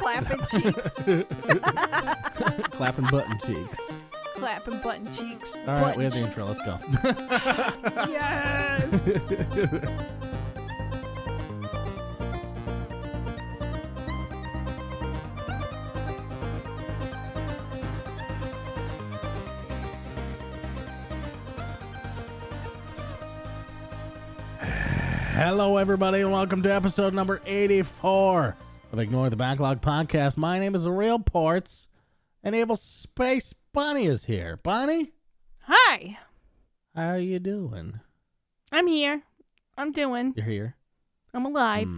Clapping cheeks. Clapping button cheeks. Clapping button cheeks. All right, we have the intro. Let's go. Yes. Hello, everybody, and welcome to episode number 84 of Ignore the Backlog podcast. My name is TheRealPortz, and EvilSpaceBunny is here. Bunny? Hi. How are you doing? I'm here. I'm doing. You're here? I'm alive.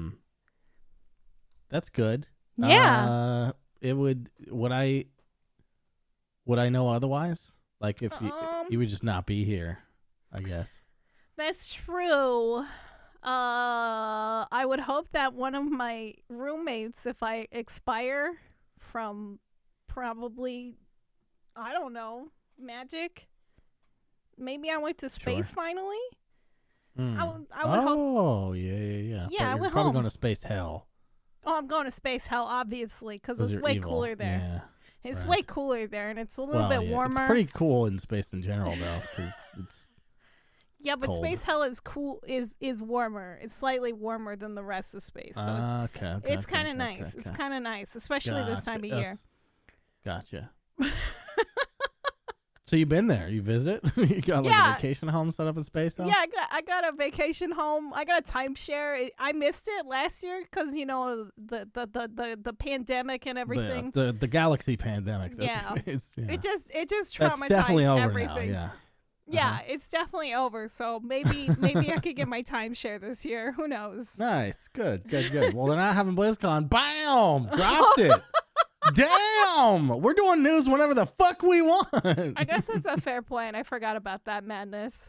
That's good. Yeah. Would I know otherwise? Like if you would just not be here, I guess. That's true. I would hope that one of my roommates, if I expire from probably, I don't know, magic. Maybe I went to space finally. I would hope. Oh, yeah. Yeah, I you're went probably home. going to space hell. Oh, I'm going to space hell, obviously, because it's you're way evil. cooler there. Yeah. It's right. way cooler there, and it's a little bit warmer. It's pretty cool in space in general, though, because it's but cold. space hell is cool. Is warmer. It's slightly warmer than the rest of space. So it's kind of nice. Okay. It's kind of nice, especially this time of year. Gotcha. So you've been there? You visit? You got like a vacation home set up in space now? Yeah, I got a vacation home. I got a timeshare. I missed it last year because the pandemic and everything. The galaxy pandemic. Yeah. It just That's traumatized definitely over everything. now. Yeah. Yeah, it's definitely over. So maybe I could get my timeshare this year. Who knows? Nice. Good. Well, they're not having BlizzCon. Bam! Dropped it. Damn! We're doing news whenever the fuck we want. I guess that's a fair point. I forgot about that madness.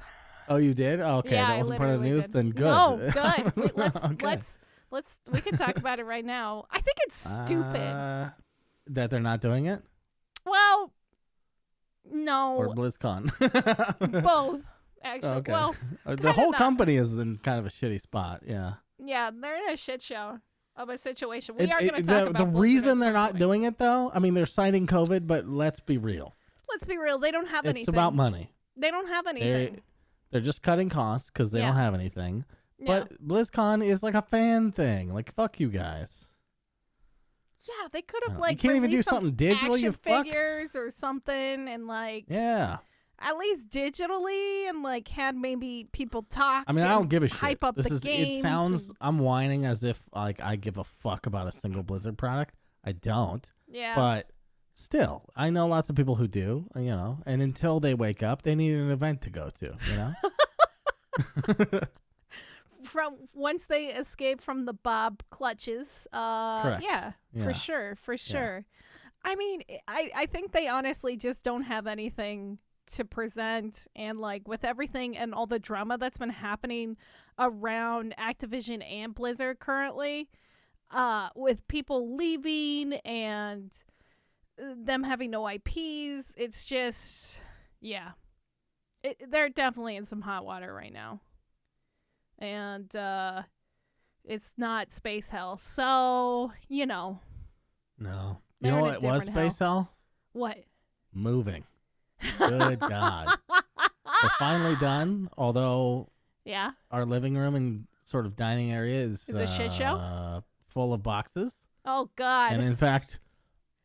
Oh, you did? Oh, okay, yeah, that wasn't part of the news. Did. Then good. No, good. Okay. Let's. We can talk about it right now. I think it's stupid that they're not doing it. Well, no. Or BlizzCon. Both, actually. Okay. Well, the whole company is in kind of a shitty spot. Yeah. Yeah, they're in a shit show of a situation. We are going to talk about the reason they're not point. doing it, though. I mean, they're citing COVID, but let's be real. Let's be real. They don't have anything. It's about money. They don't have anything. They're just cutting costs because they don't have anything. But BlizzCon is like a fan thing. Like, fuck you guys. Yeah, they could have you can't even do something digital. Action You fucks. figures or something, and at least digitally, and had maybe people talk. I mean, I don't give a shit. Hype up the games. It sounds. I'm whining as if I give a fuck about a single Blizzard product. I don't. Yeah. But still, I know lots of people who do. And until they wake up, they need an event to go to. From once they escape from the Bob clutches, Correct. Yeah, for sure. Yeah. I mean, I think they honestly just don't have anything to present, and with everything and all the drama that's been happening around Activision and Blizzard currently, with people leaving and them having no IPs, it's just they're definitely in some hot water right now. And it's not space hell. So, No. You know what was space hell? What? Moving. Good God. We're finally done, although our living room and sort of dining area is a shit show? Full of boxes. Oh, God. And in fact,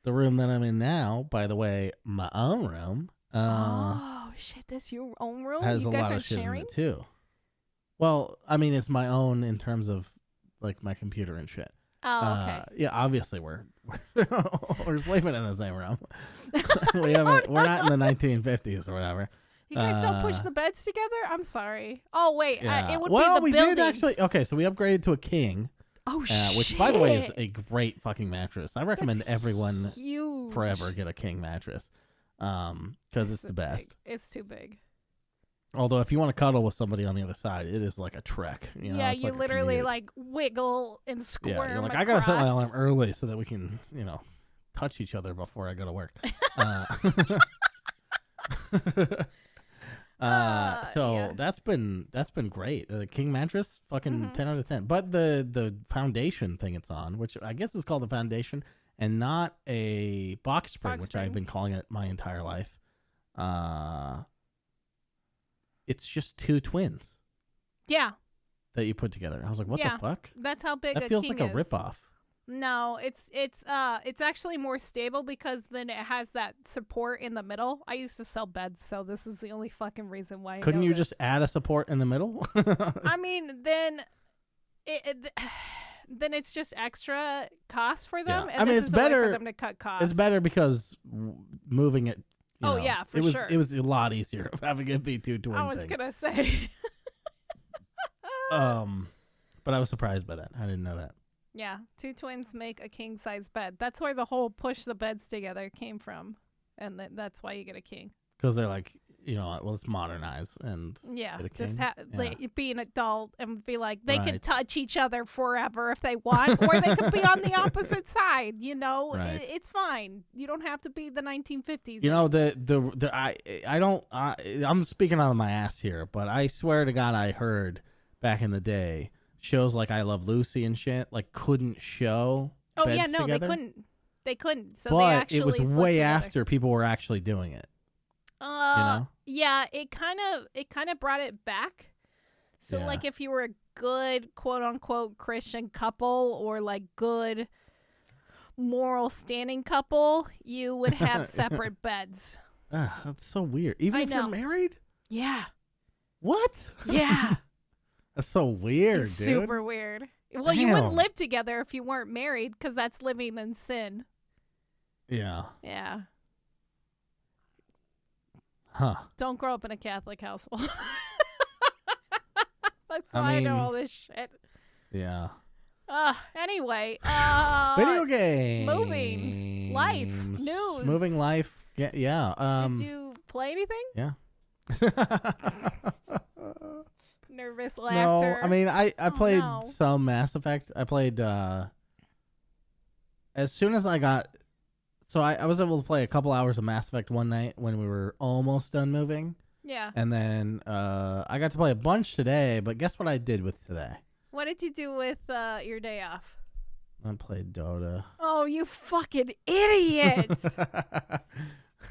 the room that I'm in now, by the way, my own room. Oh, shit. That's your own room? Has you a guys lot are of shit sharing? in it, too. Well, I mean, it's my own in terms of my computer and shit. Oh, okay. Yeah, obviously we're sleeping in the same room. We're not in the 1950s or whatever. You guys don't push the beds together? I'm sorry. Oh, wait. It would well, be the we buildings. did actually. Okay, so we upgraded to a king. Oh, shit. Which, by the way, is a great fucking mattress. I recommend everyone huge. forever get a king mattress because it's the best. It's too big. Although if you want to cuddle with somebody on the other side, it is like a trek. You literally wiggle and squirm. Yeah, you're like, across. I gotta set my alarm early so that we can, touch each other before I go to work. That's been great. The king mattress, fucking 10 out of 10. But the foundation thing it's on, which I guess is called the foundation, and not a box spring, Box which spring. I've been calling it my entire life. It's just two twins Yeah, that you put together. I was like, what Yeah. the fuck? that's how big That a feels king like a is. ripoff. No, it's actually more stable because then it has that support in the middle. I used to sell beds, so this is the only fucking reason why. Couldn't I know you this. just add a support in the middle? I mean, then then it's just extra cost for them, Yeah. and I mean, this it's is a way better- for them to cut costs. It's better because moving it. You Oh, know, yeah, for it was sure. it was a lot easier of having it be two twin I was things. gonna say. But I was surprised by that. I didn't know that. Yeah, two twins make a king size bed. That's where the whole push the beds together came from, and that's why you get a king. Because they're like, well, let's modernize and Yeah, get a just king? like, be an adult and be like they can Right. touch each other forever if they want, or they could be on the opposite side. Right. It's fine. You don't have to be the 1950s. I'm speaking out of my ass here, but I swear to God, I heard back in the day shows like I Love Lucy and shit like couldn't show. Oh beds yeah, no, together, they couldn't. So they but actually it was slept way together. after people were actually doing it. know? Yeah, it kind of brought it back. So Yeah. like if you were a good quote unquote Christian couple or like good moral standing couple, you would have separate beds. That's so weird. Even I if you're know. married? Yeah. What? Yeah. That's so weird, It's dude. super weird. Well, you wouldn't Damn. live together if you weren't married because that's living in sin. Yeah. Yeah. Huh. Don't grow up in a Catholic household. That's I why I know mean- all this shit. Yeah. Anyway. Video games. moving. Life. News. Moving life. Yeah. Did you play anything? Yeah. Nervous No, laughter. I mean, I played no. some Mass Effect. I played, as soon as I got, so I was able to play a couple hours of Mass Effect one night when we were almost done moving. Yeah. And then I got to play a bunch today, but guess what I did with today? What did you do with your day off? I played Dota. Oh, you fucking idiot.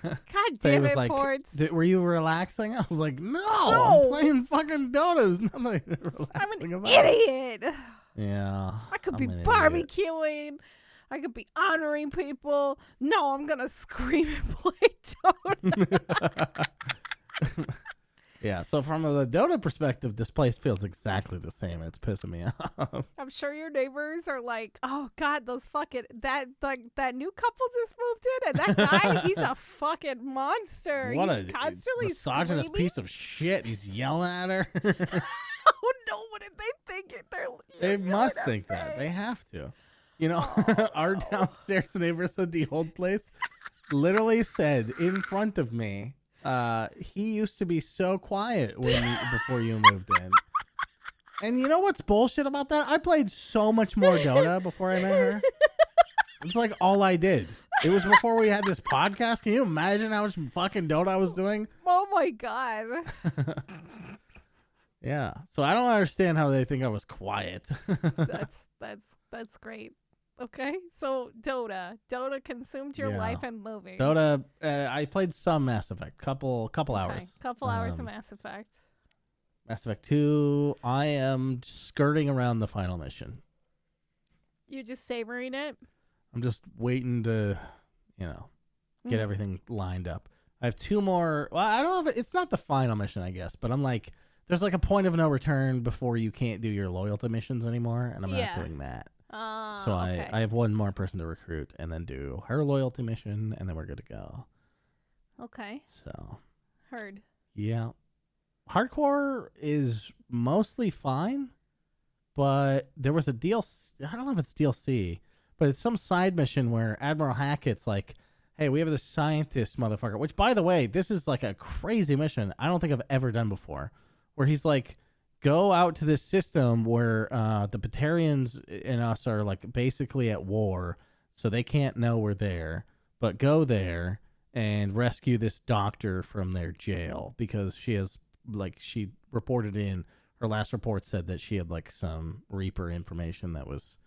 God They damn was it, like, Ports. Were you relaxing? I was like, no, No. I'm playing fucking Dota. There's nothing relaxing I'm an about it. idiot. Yeah. I could I'm be an idiot. barbecuing. I could be honoring people. No, I'm going to scream and play Dota. Yeah, so from the Dota perspective, this place feels exactly the same. It's pissing me off. I'm sure your neighbors are like, oh, God, those fucking, that new couple just moved in. And that guy, he's a fucking monster. What he's a constantly misogynist screaming. piece of shit. He's yelling at her. Oh, no, what did they think? They must think that. They have to. You know, our downstairs neighbor said the old place literally said in front of me, he used to be so quiet before you moved in. And you know what's bullshit about that? I played so much more Dota before I met her. It's like all I did. It was before we had this podcast. Can you imagine how much fucking Dota I was doing? Oh, my God. Yeah. So I don't understand how they think I was quiet. That's great. Okay, so Dota consumed your Yeah. life and moving. Dota, I played some Mass Effect, couple hours. Couple hours of Mass Effect. Mass Effect 2, I am skirting around the final mission. You just savoring it. I'm just waiting to, get everything lined up. I have two more. Well, I don't know if it's not the final mission, I guess, but I'm like, there's like a point of no return before you can't do your loyalty missions anymore, and I'm not doing that. So okay. I have one more person to recruit and then do her loyalty mission, and then we're good to go. Okay. So, Heard. yeah. Hardcore is mostly fine, but there was a DLC. I don't know if it's DLC, but it's some side mission where Admiral Hackett's like, hey, we have this scientist motherfucker, which, by the way, this is like a crazy mission I don't think I've ever done before, where he's like, go out to this system where the Batarians and us are like basically at war, so they can't know we're there, but go there and rescue this doctor from their jail because she has, like, she reported in her last report said that she had like some Reaper information that was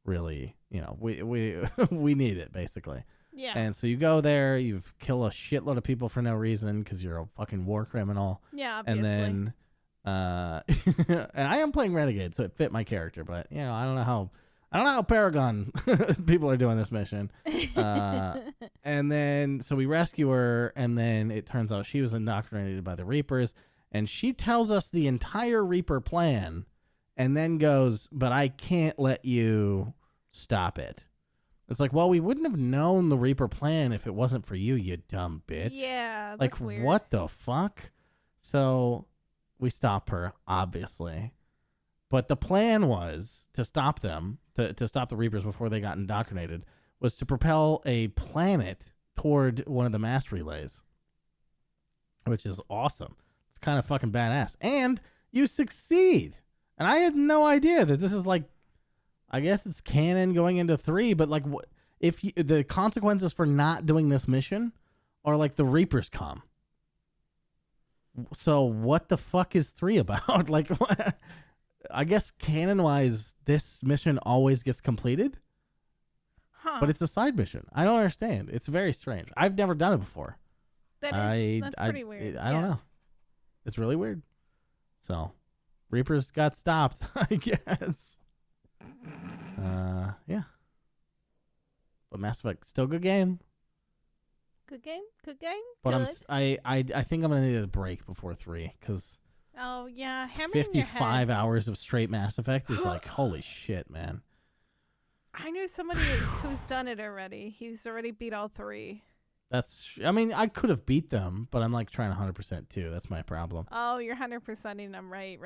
really, we we need it basically. Yeah. And so you go there, you kill a shitload of people for no reason because you're a fucking war criminal. Yeah, obviously. And then, and I am playing Renegade, so it fit my character. But I don't know how Paragon people are doing this mission. And then, so we rescue her, and then it turns out she was indoctrinated by the Reapers, and she tells us the entire Reaper plan, and then goes, "But I can't let you stop it." It's like, well, we wouldn't have known the Reaper plan if it wasn't for you, you dumb bitch. Yeah, like, weird. What the fuck? So we stop her, obviously. But the plan was to stop them, to stop the Reapers before they got indoctrinated, was to propel a planet toward one of the mass relays, which is awesome. It's kind of fucking badass. And you succeed. And I had no idea that this is like, I guess it's canon going into 3, but like, if the consequences for not doing this mission are like the Reapers come. So what the fuck is 3 about? Like, what? I guess canon-wise, this mission always gets completed, but it's a side mission. I don't understand. It's very strange. I've never done it before. That's pretty weird. I don't know. It's really weird. So, Reapers got stopped, I guess. Yeah. But Mass Effect, still a good game. Good game. But good. I think I'm gonna need a break before 3 because. Oh yeah, hammering 55 hours of straight Mass Effect is like, holy shit, man. I knew somebody who's done it already. He's already beat all 3. I could have beat them, but I'm like trying 100% too. That's my problem. Oh, you're 100%ing them. Right.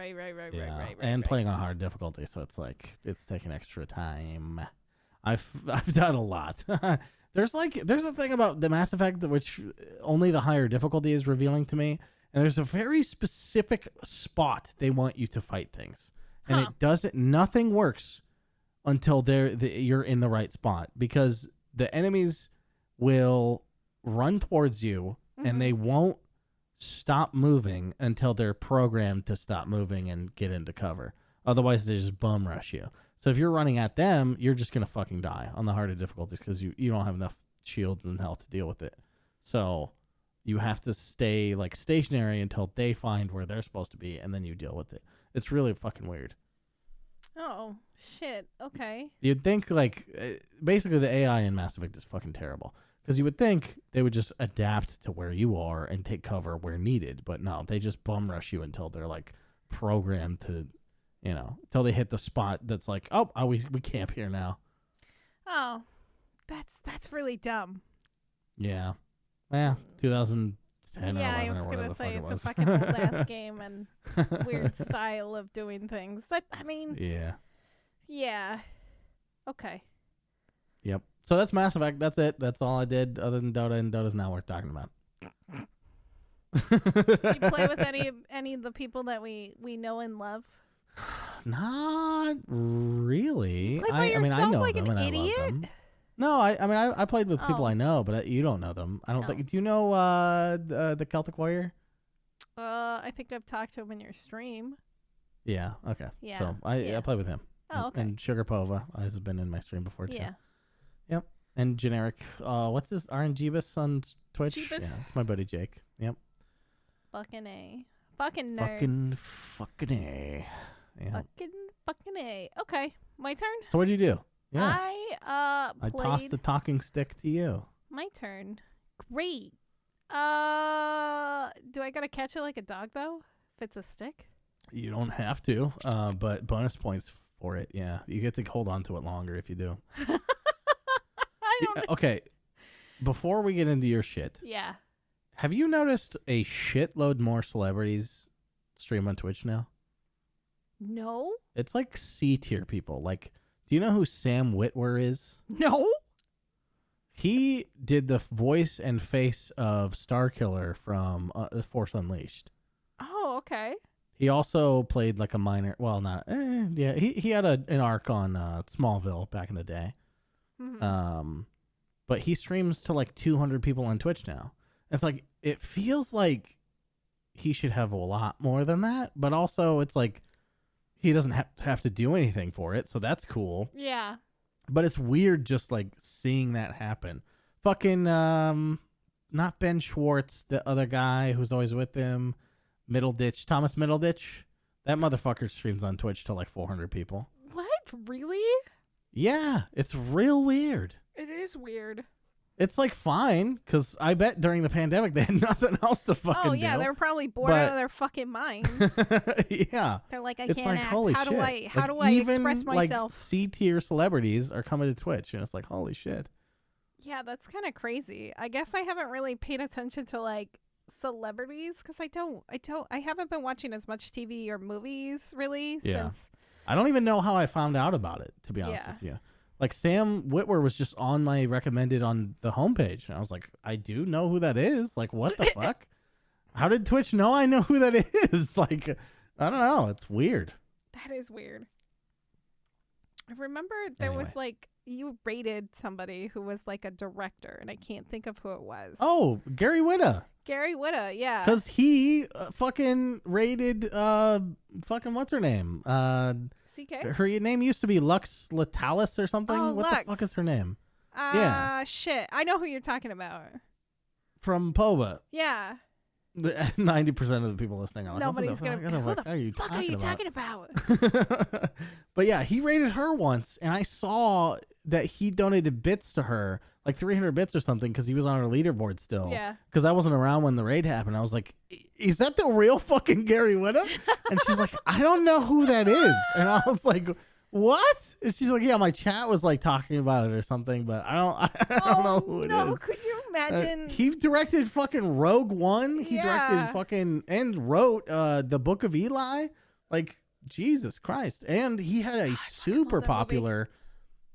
And playing on hard difficulty, so it's like, it's taking extra time. I've done a lot. There's a thing about the Mass Effect which only the higher difficulty is revealing to me. And there's a very specific spot they want you to fight things. And it doesn't, nothing works until you're in the right spot, because the enemies will run towards you and they won't stop moving until they're programmed to stop moving and get into cover. Otherwise, they just bum rush you. So if you're running at them, you're just going to fucking die on the harder difficulties because you don't have enough shields and health to deal with it. So you have to stay like stationary until they find where they're supposed to be, and then you deal with it. It's really fucking weird. Oh, shit. Okay. You'd think like basically the AI in Mass Effect is fucking terrible, because you would think they would just adapt to where you are and take cover where needed, but no, they just bum rush you until they're like programmed to, until they hit the spot that's like, oh, we camp here now. Oh, that's really dumb. Yeah. Yeah, 2010 yeah, or 11 I was or whatever gonna say it's was. a fucking old ass game and weird style of doing things. Yeah. Okay. Yep. So that's Mass Effect. That's it. That's all I did other than Dota, and Dota's not worth talking about. Did you play with any of the people that we know and love? Not really. You play by yourself, I know like them an and idiot? I love them. No, I played with people I know, but you don't know them. I don't think. Do you know the Celtic Warrior? I think I've talked to him in your stream. Yeah. Okay. Yeah. So I played with him. Oh, okay. And Sugar Pova has been in my stream before too. Yeah. Yep. And generic. What's this? RNGeebus on Twitch. Jeebus? Yeah, it's my buddy Jake. Yep. Fucking A. Fucking nerds. Fucking A. Yeah. Fucking A. Okay, my turn. So what'd you do? Yeah. I I played. tossed the talking stick to you. My turn. Great. Do I gotta catch it like a dog though? If it's a stick? You don't have to, but bonus points for it. Yeah, you get to hold on to it longer if you do. I don't. Okay, before we get into your shit, Yeah. have you noticed a shitload more celebrities stream on Twitch now? No. It's like C tier people. Like, do you know who Sam Witwer is? No. He did the voice and face of Starkiller from Force Unleashed. Oh, okay. He also played like a minor. Well, not. Yeah, he had an arc on Smallville back in the day. Mm-hmm. But he streams to like 200 people on Twitch now. It's like, it feels like he should have a lot more than that, but also it's like he doesn't have to do anything for it, so that's cool. Yeah. But it's weird just like seeing that happen. Fucking not Ben Schwartz, the other guy who's always with him, Thomas Middleditch. That motherfucker streams on Twitch to like 400 people. What? Really? Yeah, it's real weird. It is weird. It's like fine, because I bet during the pandemic they had nothing else to fucking do. Oh yeah, they were probably bored out of their fucking minds. Yeah. They're like, I it's can't like, act. holy How shit. do I express myself? Like C-tier celebrities are coming to Twitch, and it's like, holy shit. Yeah, that's kind of crazy. I guess I haven't really paid attention to like celebrities because I haven't been watching as much TV or movies really since. I don't even know how I found out about it, to be honest with you. Like Sam Witwer was just on my recommended on the homepage, and I was like, I do know who that is. Like, what the fuck? How did Twitch know I know who that is? Like, I don't know. It's weird. That is weird. I remember there was like you rated somebody who was like a director, and I can't think of who it was. Oh, Gary Whitta. Gary Whitta, yeah. Because he fucking rated fucking what's her name? CK? Her name used to be Lux Latalis or something. Oh, what Lux. the fuck is her name? Shit. I know who you're talking about. From POVA. Yeah. 90% of the people listening are like, nobody's gonna. Who the fuck are you talking about? But yeah, he rated her once, and I saw that he donated bits to her, like 300 bits or something, because he was on her leaderboard still. Yeah. Because I wasn't around when the raid happened. I was like, is that the real fucking Gary Whitta? And she's like, I don't know who that is. And I was like, what? And she's like, yeah, my chat was like talking about it or something, but I don't know who it is. No, could you imagine? He directed fucking Rogue One. He directed fucking and wrote the Book of Eli. Like, Jesus Christ. And he had a super popular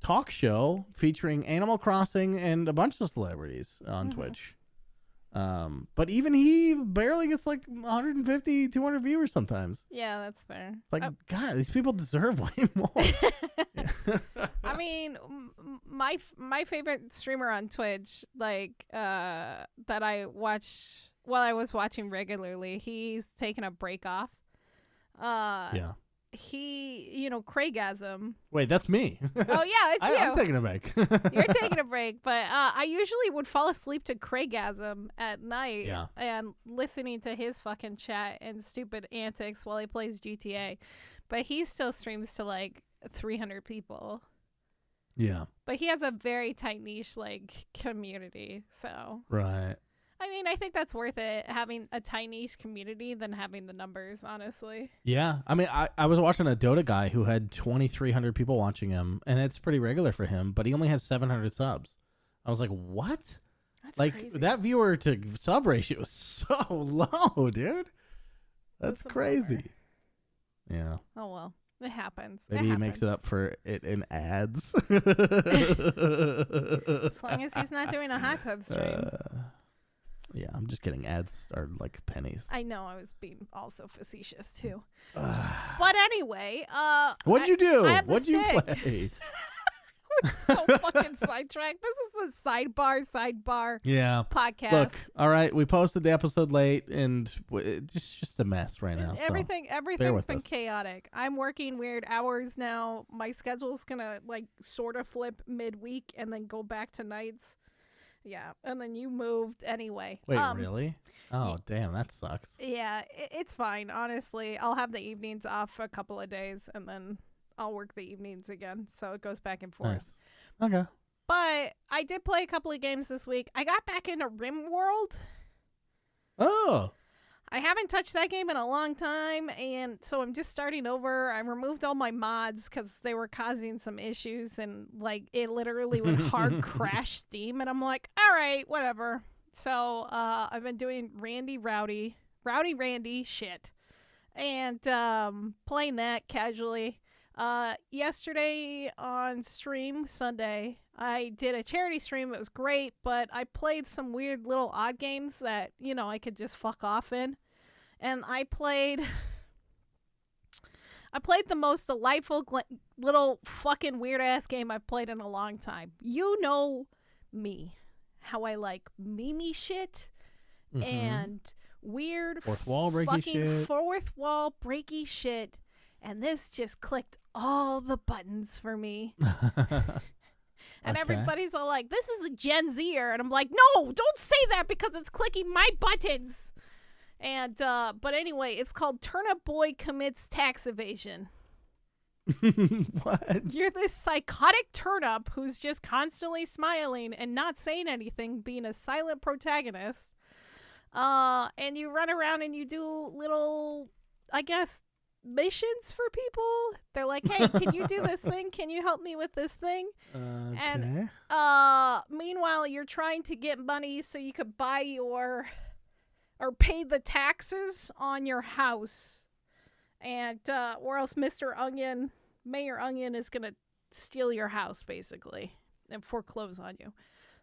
talk show featuring Animal Crossing and a bunch of celebrities on Twitch. But even he barely gets like 150, 200 viewers sometimes. Yeah, that's fair. It's like, God, these people deserve way more. I mean, my favorite streamer on Twitch, like that I watch while I was watching regularly, he's taking a break off. Yeah. He, Craigasm. Wait, that's me. Oh yeah, it's you. I'm taking a break. You're taking a break, but I usually would fall asleep to Craigasm at night and listening to his fucking chat and stupid antics while he plays GTA. But he still streams to like 300 people. Yeah. But he has a very tight niche like community, so. Right. I mean, I think that's worth it, having a tiny community than having the numbers, honestly. Yeah. I mean, I was watching a Dota guy who had 2,300 people watching him, and it's pretty regular for him, but he only has 700 subs. I was like, what? That's like, crazy. that viewer to sub ratio is so low, dude. That's crazy. Yeah. Oh, well. It happens. Maybe he makes it up for it in ads. As long as he's not doing a hot tub stream. Yeah, I'm just kidding. Ads are like pennies. I know, I was being also facetious too. But anyway, what'd you do? What'd you stick. play? We're so fucking sidetracked. This is the sidebar podcast. Look, all right, we posted the episode late, and it's just a mess right now. Everything's been chaotic. I'm working weird hours now. My schedule's gonna like sort of flip midweek and then go back to nights. Yeah, and then you moved anyway. Wait, really? Oh, damn, that sucks. Yeah, it's fine, honestly. I'll have the evenings off a couple of days, and then I'll work the evenings again, so it goes back and forth. Nice. Okay. But I did play a couple of games this week. I got back into RimWorld. Oh. I haven't touched that game in a long time, and so I'm just starting over. I removed all my mods because they were causing some issues, and like it literally would hard crash Steam, and I'm like, all right, whatever. So I've been doing Rowdy Randy shit, and playing that casually. Yesterday on stream, Sunday, I did a charity stream. It was great, but I played some weird little odd games that, I could just fuck off in. And I played the most delightful little fucking weird ass game I've played in a long time. You know me, how I like meme shit and weird fourth wall breaky shit. And this just clicked all the buttons for me. And Okay. everybody's all like, this is a Gen Zer. And I'm like, no, don't say that because it's clicking my buttons. And, but anyway, it's called Turnip Boy Commits Tax Evasion. What? You're this psychotic turnip who's just constantly smiling and not saying anything, being a silent protagonist. And you run around and you do little, I guess, missions for people. They're like, hey, can you do this thing? Can you help me with this thing? Okay. And meanwhile, you're trying to get money so you could buy or pay the taxes on your house. And or else Mayor Onion is going to steal your house, basically, and foreclose on you.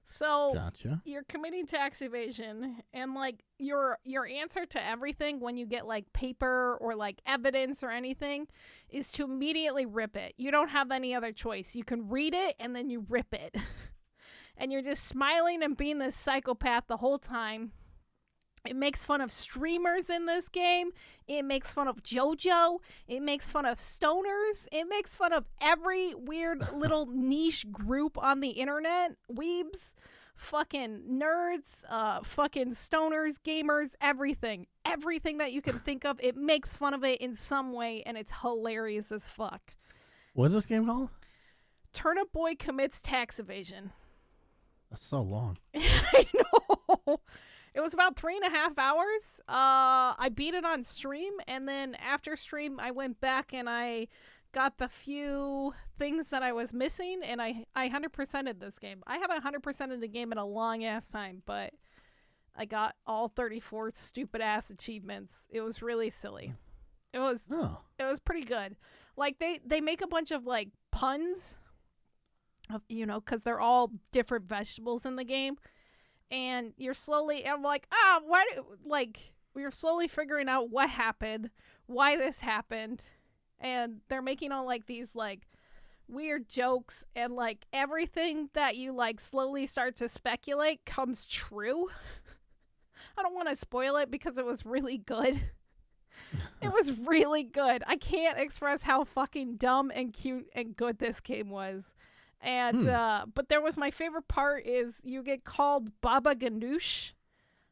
So Gotcha. you're committing tax evasion, and like your answer to everything when you get like paper or like evidence or anything is to immediately rip it. You don't have any other choice. You can read it and then you rip it. And you're just smiling and being this psychopath the whole time. It makes fun of streamers in this game. It makes fun of JoJo. It makes fun of stoners. It makes fun of every weird little niche group on the internet. Weebs, fucking nerds, fucking stoners, gamers, everything. Everything that you can think of, it makes fun of it in some way, and it's hilarious as fuck. What's this game called? Turnip Boy Commits Tax Evasion. That's so long. I know. It was about 3.5 hours. I beat it on stream, and then after stream, I went back and I got the few things that I was missing, and I 100%ed this game. I haven't 100%ed the game in a long ass time, but I got all 34 stupid ass achievements. It was really silly. It was pretty good. Like they make a bunch of like puns, because they're all different vegetables in the game. And you're slowly, I'm like, we're slowly figuring out what happened, why this happened. And they're making all like these like weird jokes, and like everything that you like slowly start to speculate comes true. I don't want to spoil it because it was really good. It was really good. I can't express how fucking dumb and cute and good this game was. And but there was my favorite part is you get called Baba Ganoosh,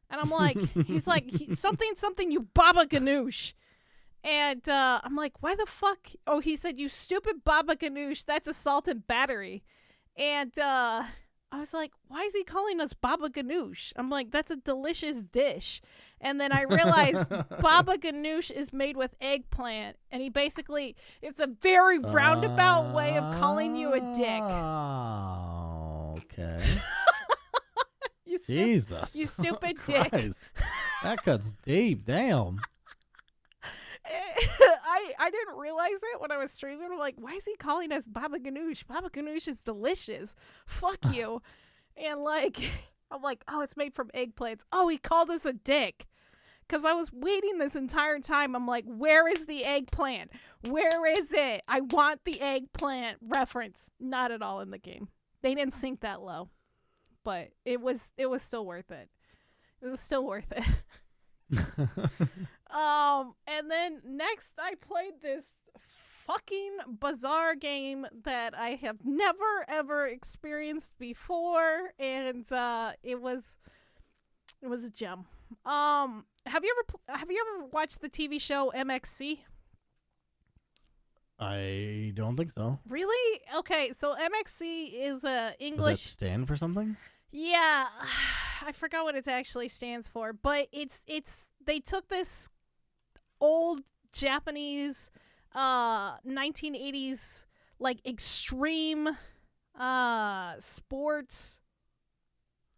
and I'm like, he's like something you Baba Ganoosh, and I'm like, why the fuck? Oh, he said, you stupid Baba Ganoosh, that's assault and battery, and I was like, why is he calling us Baba Ganoosh? I'm like, that's a delicious dish. And then I realized Baba Ganoosh is made with eggplant. And he basically, it's a very roundabout way of calling you a dick. Oh, okay. Jesus. You stupid dick. That cuts deep. Damn. I didn't realize it when I was streaming. I'm like, why is he calling us Baba Ganoosh? Baba Ganoosh is delicious. Fuck you. And like, I'm like, oh, it's made from eggplants. Oh, he called us a dick. Because I was waiting this entire time. I'm like, where is the eggplant? Where is it? I want the eggplant reference. Not at all in the game. They didn't sink that low. But it was still worth it. It was still worth it. And then next I played this fucking bizarre game that I have never ever experienced before, and it was a gem. Have you ever watched the TV show MXC? I don't think so. Really? Okay, so MXC is a English. Does that stand for something? Yeah, I forgot what it actually stands for, but it's they took this old Japanese 1980s like extreme sports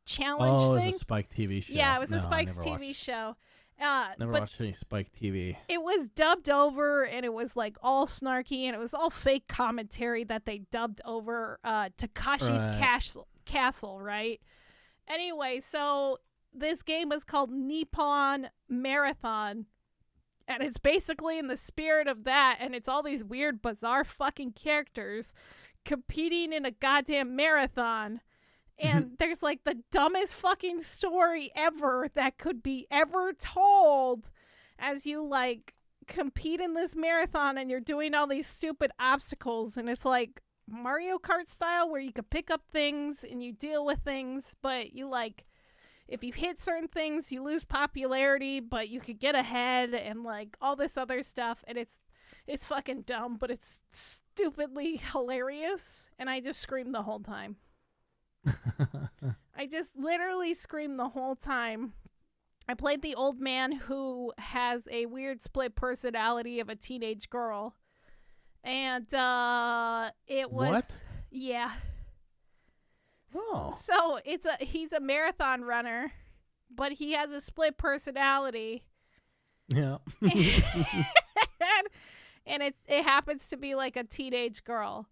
challenge thing. It was a Spike TV show. Yeah, it was a Spike's TV show. Never watched any Spike TV. It was dubbed over, and it was like all snarky, and it was all fake commentary that they dubbed over Takashi's Castle, right? Anyway, so this game is called Nippon Marathon, and it's basically in the spirit of that, and it's all these weird, bizarre fucking characters competing in a goddamn marathon. And there's like the dumbest fucking story ever that could be ever told as you like compete in this marathon and you're doing all these stupid obstacles. And it's like, Mario Kart style where you could pick up things and you deal with things, but you like, if you hit certain things, you lose popularity, but you could get ahead and like all this other stuff. And it's fucking dumb, but it's stupidly hilarious. And I just screamed the whole time. I just literally screamed the whole time. I played the old man who has a weird split personality of a teenage girl. And it was... What? Yeah. Oh. So he's a marathon runner, but he has a split personality. Yeah. and it happens to be like a teenage girl.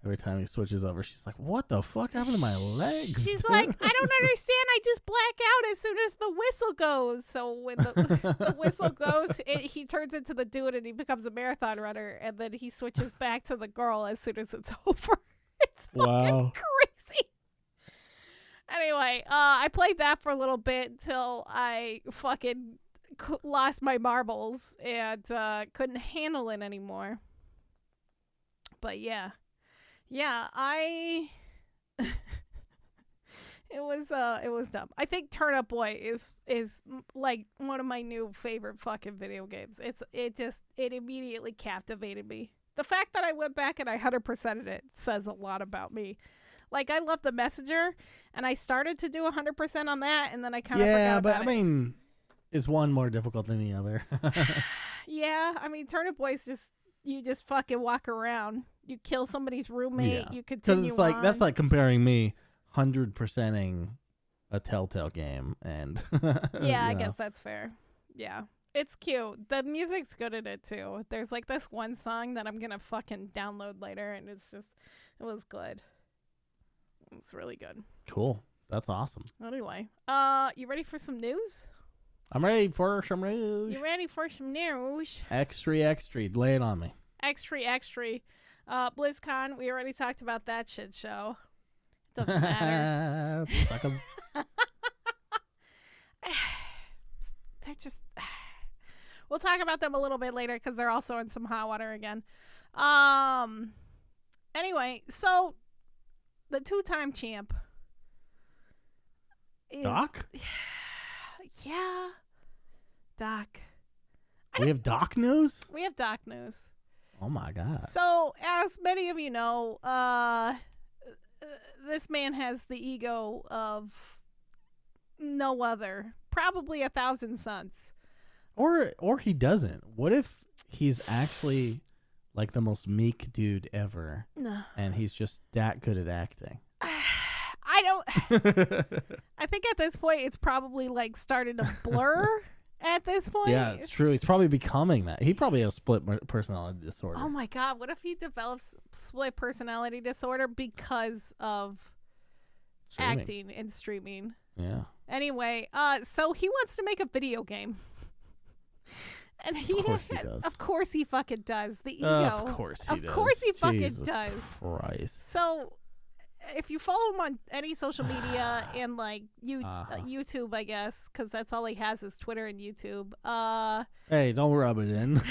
Every time he switches over, she's like, what the fuck happened to my legs? She's like, I don't understand. I just black out as soon as the whistle goes. So when the whistle goes, he turns into the dude and he becomes a marathon runner. And then he switches back to the girl as soon as it's over. It's fucking crazy. Anyway, I played that for a little bit until I fucking lost my marbles and couldn't handle it anymore. But yeah, it was dumb. I think Turnip Boy is like one of my new favorite fucking video games. It immediately captivated me. The fact that I went back and I 100%ed it says a lot about me. Like, I love the Messenger, and I started to do 100% on that, and then I kind of forgot about it. Yeah, but I mean, is one more difficult than the other? Yeah, I mean, Turnip Boy's you just fucking walk around. You kill somebody's roommate. You continue it's like, on. that's like comparing me 100%ing a Telltale game. And yeah, I guess that's fair. Yeah. It's cute. The music's good in it, too. There's like this one song that I'm going to fucking download later, and it was good. It was really good. Cool. That's awesome. Anyway, you ready for some news? I'm ready for some news. You ready for some news? Extra. Lay it on me. Extra. BlizzCon, we already talked about that shit show. Doesn't matter. They're just... We'll talk about them a little bit later because they're also in some hot water again. Anyway, so the 2-time champ is... Doc? Yeah. Doc. We have Doc news? We have Doc news. Oh my God. So, as many of you know, this man has the ego of no other. Probably 1,000 suns. Or he doesn't. What if he's actually like the most meek dude ever, and he's just that good at acting? I don't. I think at this point it's probably like starting to blur. At this point, yeah, it's true. He's probably becoming that. He probably has split personality disorder. Oh my God! What if he develops split personality disorder because of acting and streaming? Yeah. Anyway, so he wants to make a video game. And of course he fucking does. The ego. Of course he fucking Jesus does. Christ. So, if you follow him on any social media and like YouTube, I guess, because that's all he has is Twitter and YouTube. Hey, don't rub it in.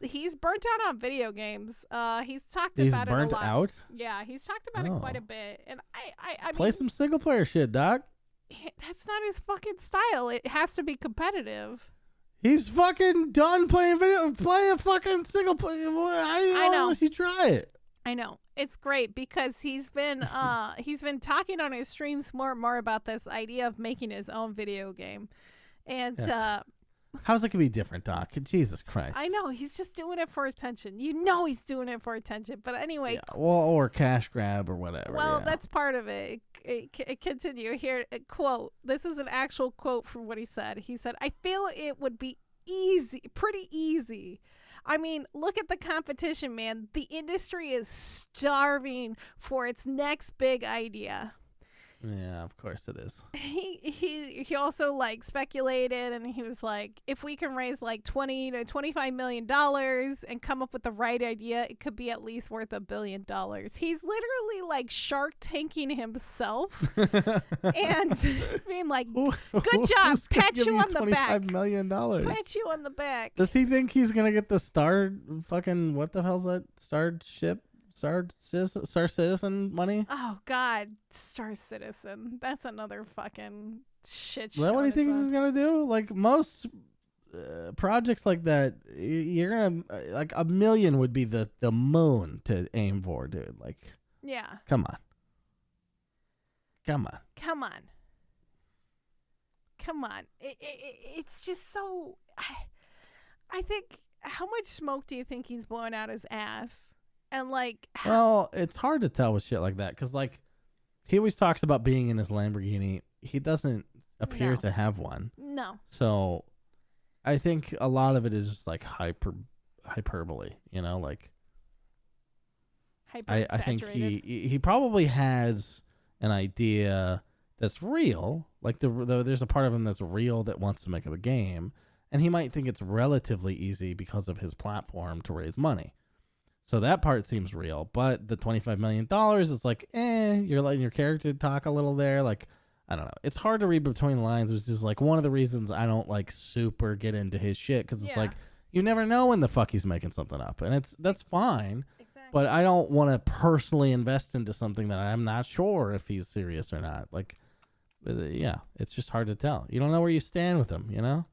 He's burnt out on video games. He's talked about it a lot. He's burnt out? Yeah, he's talked about it quite a bit. And I play some single player shit, Doc. That's not his fucking style. It has to be competitive. He's fucking done playing video. Play a fucking single player. I know. Unless you try it. I know. It's great because he's been talking on his streams more and more about this idea of making his own video game. And how's it gonna be different, Doc? Jesus Christ. I know. He's just doing it for attention. You know he's doing it for attention. But anyway. Yeah, well, or cash grab or whatever. Well, that's part of it. Continue here. Quote. This is an actual quote from what he said. He said, "I feel it would be pretty easy. I mean, look at the competition, man. The industry is starving for its next big idea. Yeah, of course it is. He also like speculated, and he was like, if we can raise like $20 to $25 million and come up with the right idea, it could be at least worth $1 billion. He's literally like Shark Tanking himself and being like, good job, pat you on the back. $25 million. Pat you on the back. Does he think he's gonna get the Star fucking what the hell's that Star Citizen money? Oh God, Star Citizen. That's another fucking shit show. Is that what he thinks he's gonna do? Like most projects like that, you're gonna like $1 million would be the moon to aim for, dude. Like, yeah. Come on. It's just so. I think. How much smoke do you think he's blowing out his ass? And like, well, it's hard to tell with shit like that because like he always talks about being in his Lamborghini. He doesn't appear to have one. No. So I think a lot of it is just like hyperbole, you know, like I think he probably has an idea that's real. Like there's a part of him that's real that wants to make up a game, and he might think it's relatively easy because of his platform to raise money. So that part seems real, but the $25 million is like, you're letting your character talk a little there. Like, I don't know. It's hard to read between the lines, which is like one of the reasons I don't like super get into his shit, because it's like you never know when the fuck he's making something up, and that's fine. Exactly. But I don't want to personally invest into something that I'm not sure if he's serious or not. Like, yeah, it's just hard to tell. You don't know where you stand with him, you know?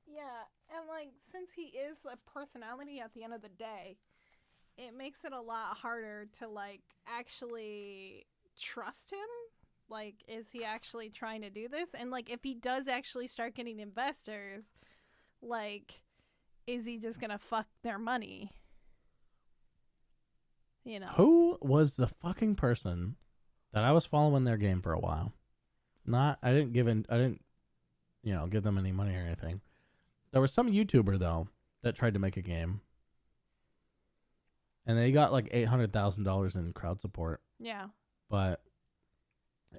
Yeah, and like since he is a personality at the end of the day, it makes it a lot harder to like actually trust him. Like, is he actually trying to do this? And like, if he does actually start getting investors, like, is he just gonna fuck their money? You know, who was the fucking person that I was following their game for a while? I didn't give them any money or anything. There was some YouTuber though that tried to make a game. And they got like $800,000 in crowd support. Yeah. But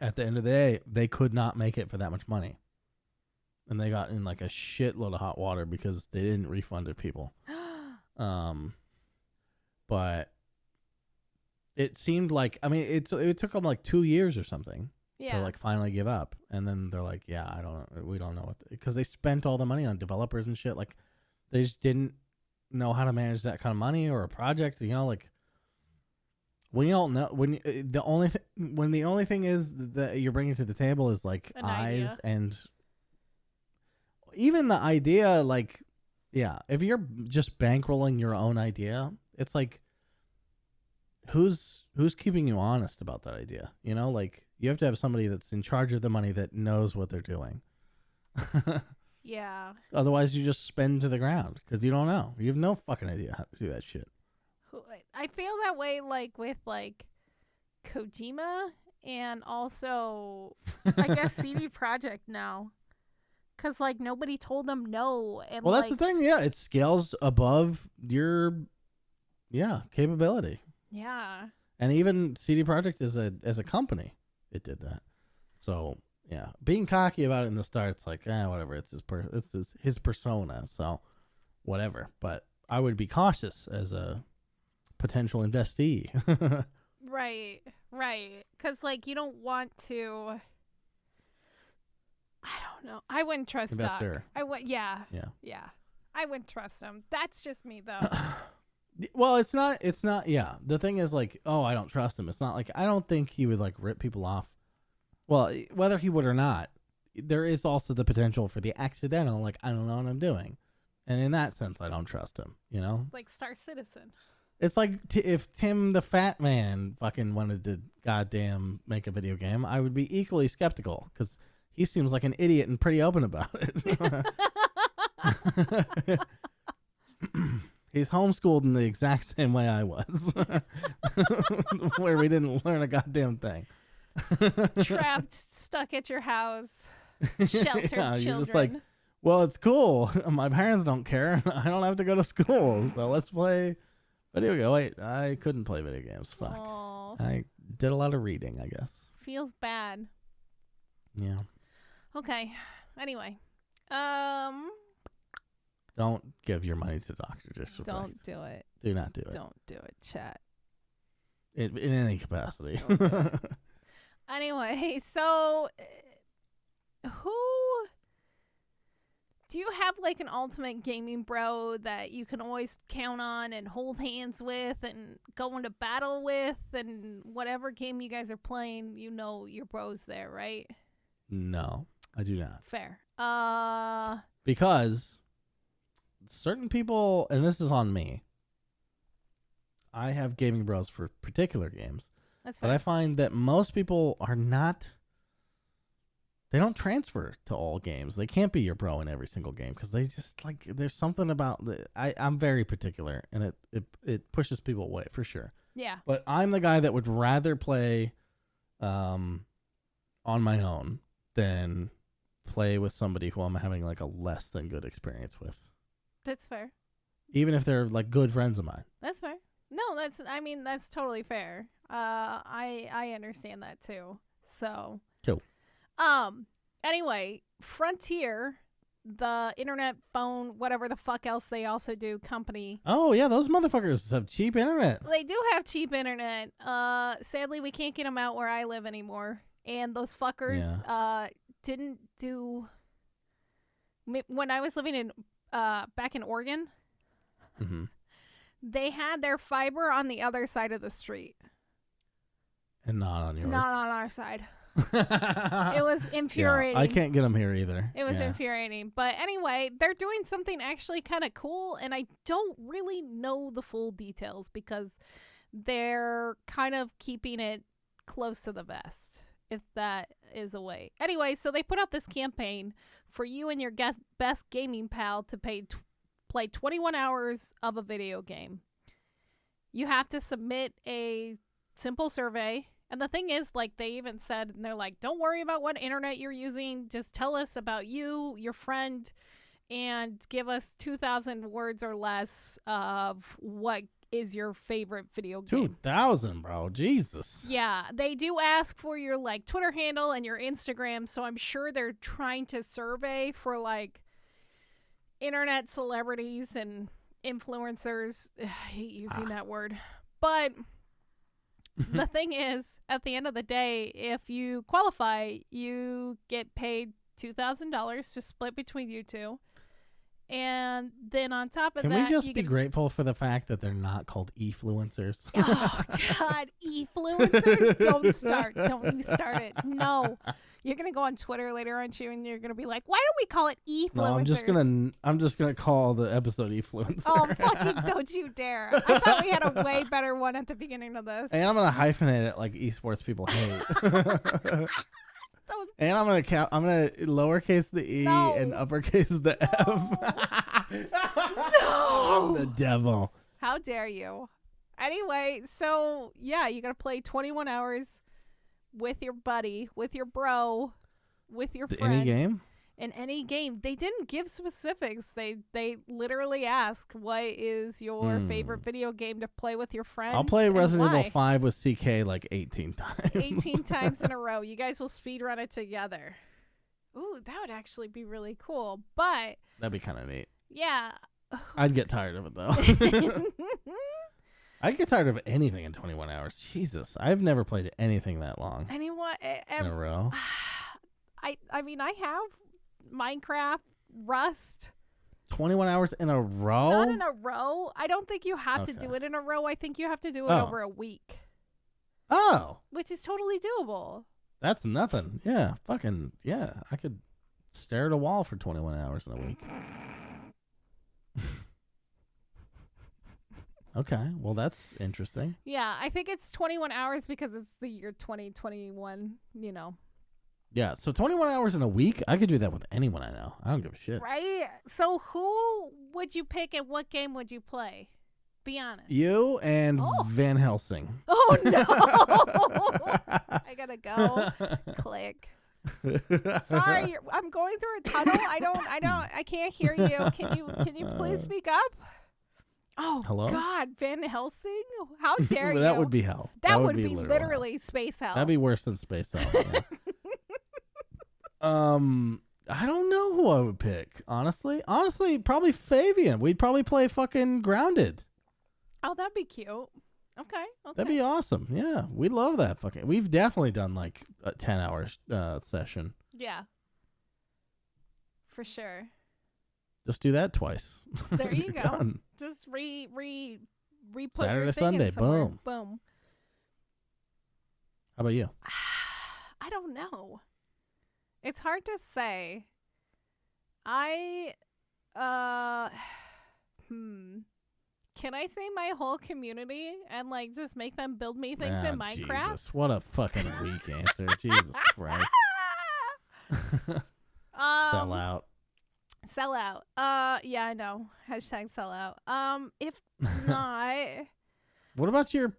at the end of the day, they could not make it for that much money. And they got in like a shitload of hot water because they didn't refund it people. But it seemed like, I mean, it took them like 2 years or something to like finally give up. And then they're like, yeah, we don't know what, because they spent all the money on developers and shit. Like they just didn't know how to manage that kind of money or a project, you know, like when you don't know, when the only thing is that you're bringing to the table is like an eyes idea. And even the idea, like, yeah, if you're just bankrolling your own idea, it's like who's keeping you honest about that idea, you know? Like you have to have somebody that's in charge of the money that knows what they're doing. Yeah. Otherwise, you just spend to the ground because you don't know. You have no fucking idea how to do that shit. I feel that way, like with like Kojima and also I guess CD Projekt now, because like nobody told them no. And well, that's the thing. Yeah, it scales above your capability. Yeah. And even CD Projekt as a company, it did that. So. Yeah, being cocky about it in the start, it's like, whatever. It's his persona, so whatever. But I would be cautious as a potential investee. Right. Because like you don't want to. I don't know. I wouldn't trust Investor. Doug. Yeah. I wouldn't trust him. That's just me though. Well, it's not. Yeah, the thing is like, I don't trust him. It's not like I don't think he would like rip people off. Well, whether he would or not, there is also the potential for the accidental, like, I don't know what I'm doing. And in that sense, I don't trust him, you know? Like Star Citizen. It's like if Tim the Fat Man fucking wanted to goddamn make a video game, I would be equally skeptical because he seems like an idiot and pretty open about it. He's homeschooled in the exact same way I was, where we didn't learn a goddamn thing. Trapped, stuck at your house, sheltered children. You're just like, well, it's cool. My parents don't care. I don't have to go to school, so let's play video game. Wait, I couldn't play video games. Fuck. Aww. I did a lot of reading, I guess. feels bad. Yeah. Okay. Anyway. Don't give your money to Dr. Disrespect. Don't do it. Do not do it. Don't do it, chat. In any capacity. Anyway, so who do you have like an ultimate gaming bro that you can always count on and hold hands with and go into battle with, and whatever game you guys are playing, you know your bro's there, right? No, I do not. Fair. Because certain people, and this is on me, I have gaming bros for particular games. That's fair. But I find that most people are not, they don't transfer to all games. They can't be your bro in every single game because they just like, there's something about I'm very particular, and it pushes people away for sure. Yeah. But I'm the guy that would rather play on my own than play with somebody who I'm having like a less than good experience with. That's fair. Even if they're like good friends of mine. That's fair. No, that's totally fair. I understand that too. So cool. Anyway, Frontier, the internet phone, whatever the fuck else they also do, company. Oh yeah, those motherfuckers have cheap internet. They do have cheap internet. Sadly we can't get them out where I live anymore. And those fuckers didn't do, when I was living in back in Oregon. Mm-hmm. They had their fiber on the other side of the street. And not on yours. Not on our side. It was infuriating. Yeah, I can't get them here either. It was infuriating. But anyway, they're doing something actually kind of cool, and I don't really know the full details because they're kind of keeping it close to the vest, if that is a way. Anyway, so they put out this campaign for you and your best gaming pal to play 21 hours of a video game. You have to submit a simple survey. And the thing is, like, they even said, and they're like, don't worry about what internet you're using. Just tell us about you, your friend, and give us 2,000 words or less of what is your favorite video game. 2,000, bro. Jesus. Yeah, they do ask for your, like, Twitter handle and your Instagram, so I'm sure they're trying to survey for, like, internet celebrities and influencers. I hate using that word. But the thing is, at the end of the day, if you qualify, you get paid $2,000 to split between you two. And then on top of Can that, we just be grateful for the fact that they're not called e-fluencers? Oh, God. E-fluencers? Don't start. Don't you start it. No. You're going to go on Twitter later, aren't you? And you're going to be like, why don't we call it e-fluencers? No, I'm just gonna call the episode e-fluencer. Oh, fucking don't you dare. I thought we had a way better one at the beginning of this. And I'm going to hyphenate it like esports people hate. And I'm gonna lowercase the e and uppercase the f. No. The devil. How dare you? Anyway, so yeah, you gotta play 21 hours with your buddy, with your bro, with your friend. Any game? In any game. They didn't give specifics. They literally ask, what is your favorite video game to play with your friends? I'll play Resident Evil 5 with CK like 18 times. 18 times in a row. You guys will speedrun it together. Ooh, that would actually be really cool. But that'd be kind of neat. Yeah. I'd get tired of it though. I'd get tired of anything in 21 hours. Jesus, I've never played anything that long. In a row. I mean, I have Minecraft, Rust. 21 hours in a row? Not in a row. I don't think you have to do it in a row. I think you have to do it over a week. Oh. Which is totally doable. That's nothing. Yeah. Fucking, yeah. I could stare at a wall for 21 hours in a week. Okay. Well, that's interesting. Yeah. I think it's 21 hours because it's the year 2021, you know. Yeah, so 21 hours in a week, I could do that with anyone I know. I don't give a shit. Right? So who would you pick and what game would you play? Be honest. You and Van Helsing. Oh, no. I gotta go. Click. Sorry, I'm going through a tunnel. I can't hear you. Can you please speak up? Oh, Hello? God, Van Helsing? How dare you? That would be hell. That would be literally space hell. That'd be worse than space hell. Yeah. I don't know who I would pick, honestly. Honestly, probably Fabian. We'd probably play fucking Grounded. Oh, that'd be cute. Okay. That'd be awesome. Yeah, we love that fucking. We've definitely done like a 10-hour session. Yeah. For sure. Just do that twice. There you go. Done. Just re-put Saturday, your thing Sunday. in somewhere. Boom. Boom. How about you? I don't know. It's hard to say. Can I say my whole community and like just make them build me things in Minecraft? Jesus, what a fucking weak answer. Jesus Christ. Sell out. Sell out. Yeah, I know. Hashtag sell out. If not, What about your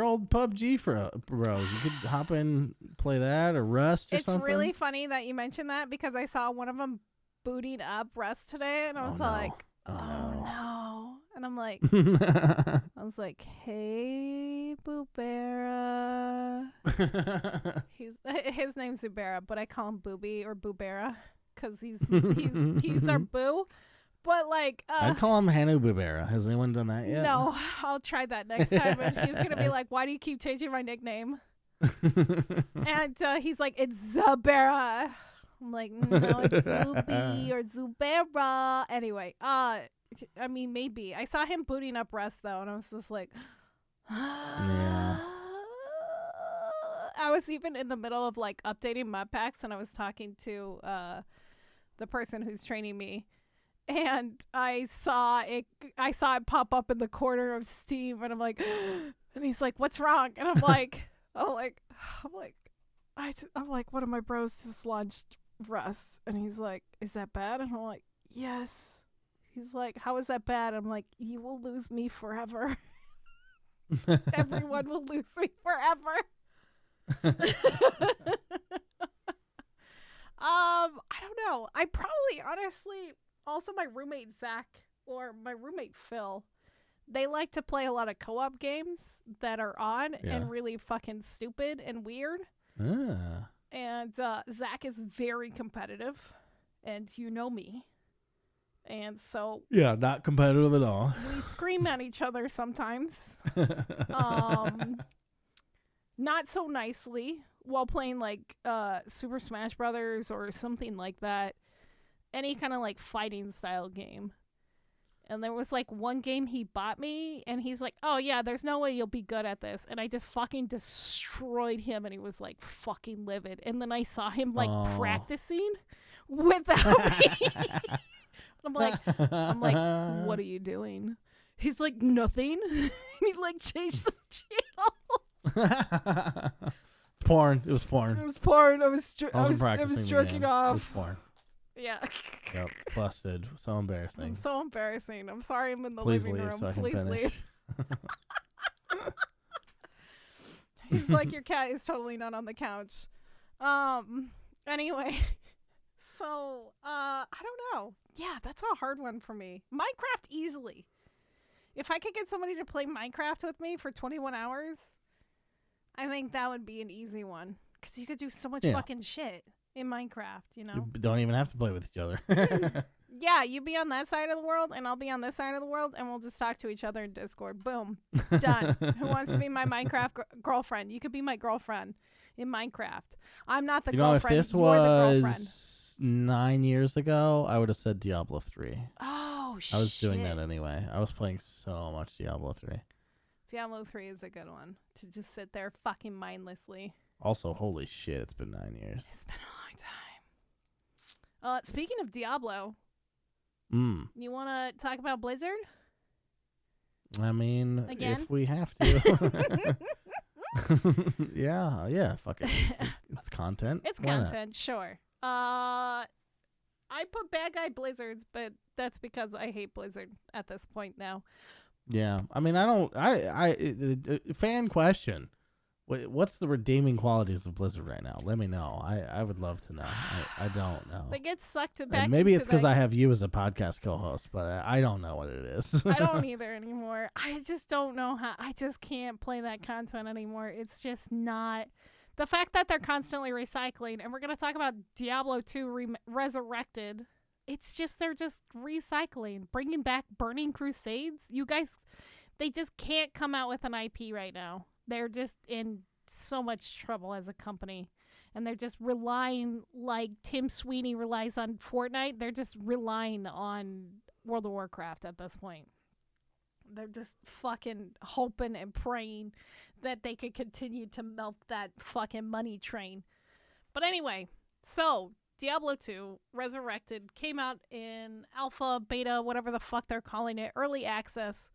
old PUBG bros? You could hop in, play that or Rust or something. It's really funny that you mentioned that because I saw one of them booting up Rust today, and I was like, oh no. And I'm like, I was like, hey, Boobera. His name's Boobera, but I call him Booby or Boobera because he's our boo. But like, I'd call him Hanu Boobera. Has anyone done that yet? No, I'll try that next time. And he's gonna be like, why do you keep changing my nickname? And he's like, it's Zubera. I'm like, no, it's Zubi or Zubera. Anyway, I mean, maybe. I saw him booting up Rust, though, and I was just like, yeah. I was even in the middle of, like, updating mod packs, and I was talking to the person who's training me, and I saw it pop up in the corner of Steam, and I'm like, and he's like, what's wrong? And I'm like, one of my bros just launched Rust, and he's like, is that bad? And I'm like, yes. He's like, how is that bad? I'm like, you will lose me forever. Everyone will lose me forever. I don't know. I probably, honestly, also my roommate Zach or my roommate Phil, they like to play a lot of co-op games that are on and really fucking stupid and weird. And Zach is very competitive, and you know me. And so... yeah, not competitive at all. We scream at each other sometimes. Not so nicely while playing, like, Super Smash Brothers or something like that. Any kind of, like, fighting style game. And there was, like, one game he bought me, and he's like, oh, yeah, there's no way you'll be good at this. And I just fucking destroyed him, and he was, like, fucking livid. And then I saw him, like, practicing without me. I'm like, what are you doing? He's like, nothing. He, like, changed the channel. Porn. It was porn. It was porn. I was practicing jerking off. It was porn. Yeah. Yep. Busted. So embarrassing. So embarrassing. I'm sorry I'm in the Please living leave room. so I can Please finish. leave. He's like, your cat is totally not on the couch. Anyway. So, I don't know. Yeah, that's a hard one for me. Minecraft easily. If I could get somebody to play Minecraft with me for 21 hours, I think that would be an easy one. Because you could do so much fucking shit in Minecraft, you know? You don't even have to play with each other. Yeah, you be on that side of the world, and I'll be on this side of the world, and we'll just talk to each other in Discord. Boom. Done. Who wants to be my Minecraft girlfriend? You could be my girlfriend in Minecraft. I'm not the girlfriend. If this You're the girlfriend. was 9 years ago, I would have said Diablo 3. Oh, shit. I was doing that anyway. I was playing so much Diablo 3. Diablo 3 is a good one to just sit there fucking mindlessly. Also, holy shit, it's been 9 years. It's been a long time. Speaking of Diablo, you want to talk about Blizzard? I mean, again? If we have to. yeah, fuck it. It's content. It's Why content, sure. I put bad guy Blizzards, but that's because I hate Blizzard at this point now. Yeah, I mean, fan question. What's the redeeming qualities of Blizzard right now? Let me know. I would love to know. I don't know. They get sucked back. And maybe it's because I have you as a podcast co-host, but I don't know what it is. I don't either anymore. anymore. I just don't know how. I just can't play that content anymore. It's just not. The fact that they're constantly recycling, and we're going to talk about Diablo 2 Resurrected. It's just, they're just recycling, bringing back Burning Crusades. You guys, they just can't come out with an IP right now. They're just in so much trouble as a company. And they're just relying, like Tim Sweeney relies on Fortnite, they're just relying on World of Warcraft at this point. They're just fucking hoping and praying that they could continue to milk that fucking money train. But anyway, so Diablo 2 Resurrected came out in alpha, beta, whatever the fuck they're calling it, early access.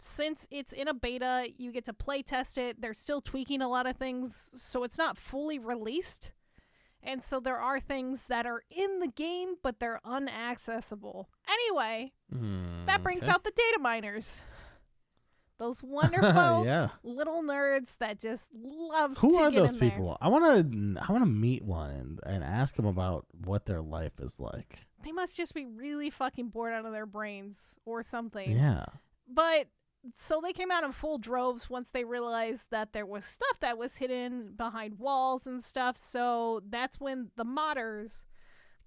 Since it's in a beta, you get to play test it. They're still tweaking a lot of things, so it's not fully released. And so there are things that are in the game, but they're unaccessible. Anyway, that brings out the data miners. Those wonderful little nerds that just love to get in there. Who are those people? I want to meet one and ask them about what their life is like. They must just be really fucking bored out of their brains or something. Yeah. But so they came out in full droves once they realized that there was stuff that was hidden behind walls and stuff. So that's when the modders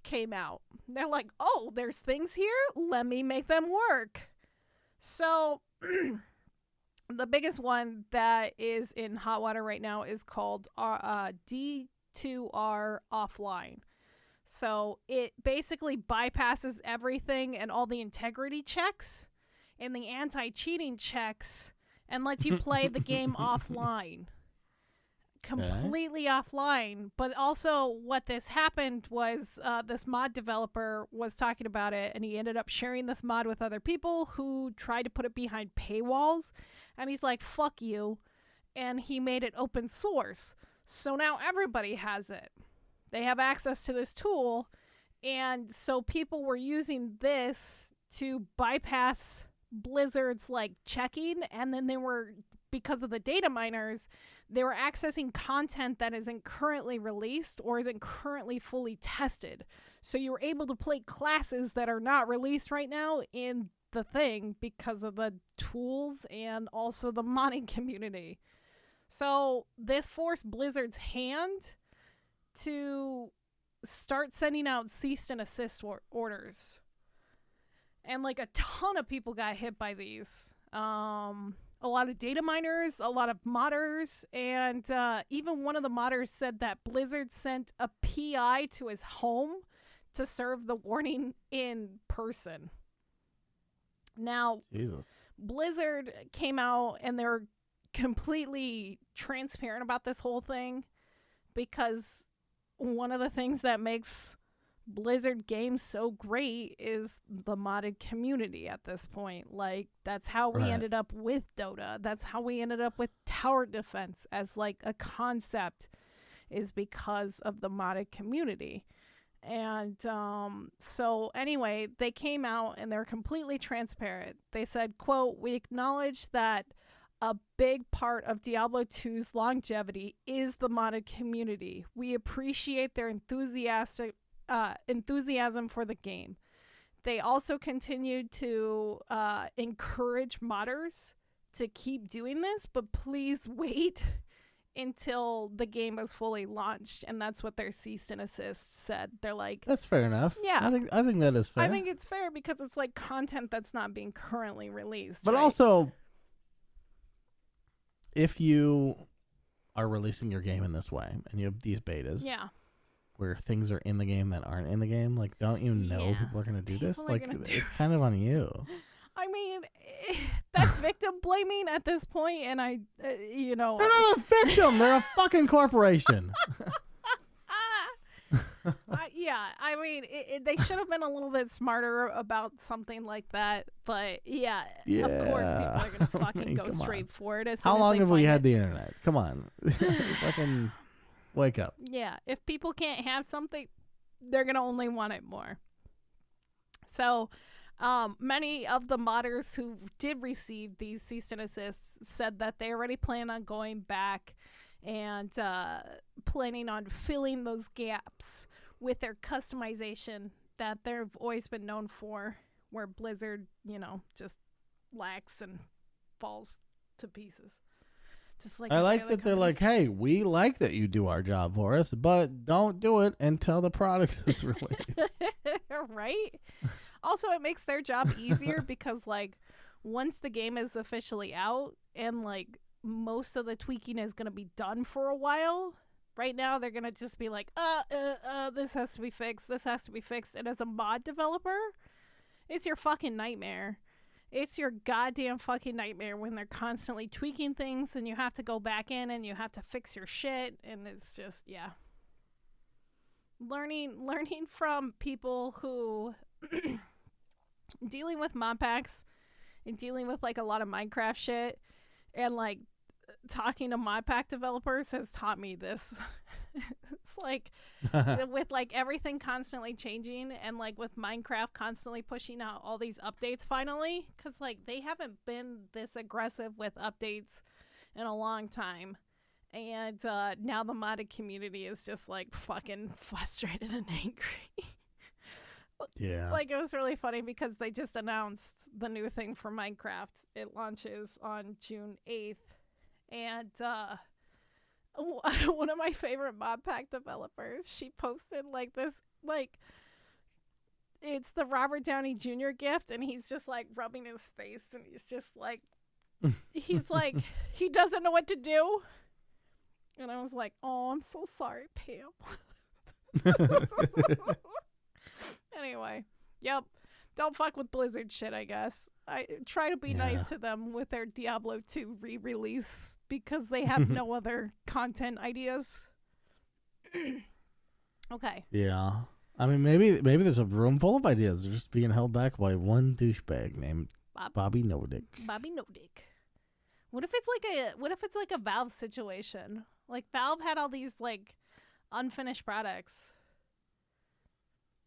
came out. They're like, oh, there's things here? Let me make them work. So the biggest one that is in hot water right now is called D2r Offline. So it basically bypasses everything and all the integrity checks and the anti-cheating checks and lets you play the game offline. Completely offline. But also what this happened was this mod developer was talking about it, and he ended up sharing this mod with other people who tried to put it behind paywalls. And he's like, fuck you. And he made it open source. So now everybody has it. They have access to this tool. And so people were using this to bypass Blizzard's like checking, and then they were, because of the data miners, they were accessing content that isn't currently released or isn't currently fully tested. So you were able to play classes that are not released right now in the thing because of the tools and also the modding community. So this forced Blizzard's hand to start sending out cease and desist orders. And like a ton of people got hit by these. A lot of data miners, a lot of modders, and even one of the modders said that Blizzard sent a PI to his home to serve the warning in person. Now, Jesus. Blizzard came out and they're completely transparent about this whole thing because one of the things that makes Blizzard games so great is the modded community at this point. Like, that's how we ended up with Dota. That's how we ended up with tower defense as like a concept, is because of the modded community. And so anyway, they came out and they're completely transparent. They said, quote, "We acknowledge that a big part of Diablo 2's longevity is the modded community. We appreciate their enthusiasm for the game. They also continued to encourage modders to keep doing this, but please wait until the game is fully launched." And that's what their cease and assist said. They're like, that's fair enough. Yeah, I think that is fair. I think it's fair because it's like content that's not being currently released. But also, if you are releasing your game in this way and you have these betas, where things are in the game that aren't in the game, like, don't you know people are going to do this? Like, it's kind of on you. I mean, that's victim blaming at this point, and they're not a victim. They're a fucking corporation. I mean, they should have been a little bit smarter about something like that. But of course, people are gonna fucking go straight for it. How long have we had the internet? Come on, fucking wake up. Yeah, if people can't have something, they're gonna only want it more. So, many of the modders who did receive these cease and desists said that they already plan on going back and planning on filling those gaps with their customization that they've always been known for, where Blizzard, just lacks and falls to pieces. Just like I every like other that they're company. like, hey, we like that you do our job for us, but don't do it until the product is released. Right? Also, it makes their job easier because, like, once the game is officially out and, like, most of the tweaking is going to be done for a while, right now they're going to just be like, this has to be fixed, this has to be fixed. And as a mod developer, it's your fucking nightmare. It's your goddamn fucking nightmare when they're constantly tweaking things and you have to go back in and you have to fix your shit. And it's just, yeah. Learning from people who dealing with mod packs and dealing with like a lot of Minecraft shit and like talking to mod pack developers has taught me this. It's like with like everything constantly changing and like with Minecraft constantly pushing out all these updates finally, because like they haven't been this aggressive with updates in a long time. And now the modded community is just like fucking frustrated and angry. Yeah. Like, it was really funny because they just announced the new thing for Minecraft. It launches on June 8th. And one of my favorite mod pack developers, she posted like this, like, it's the Robert Downey Jr. gift, and he's just like rubbing his face, and he's just like, he's like, he doesn't know what to do. And I was like, oh, I'm so sorry, Pam. Anyway, yep. Don't fuck with Blizzard shit, I guess. I try to be nice to them with their Diablo 2 re-release because they have no other content ideas. Okay. Yeah. I mean, maybe there's a room full of ideas. They're just being held back by one douchebag named Bobby Nodick. Bobby Nodick. What if it's like a Valve situation? Like Valve had all these like unfinished products.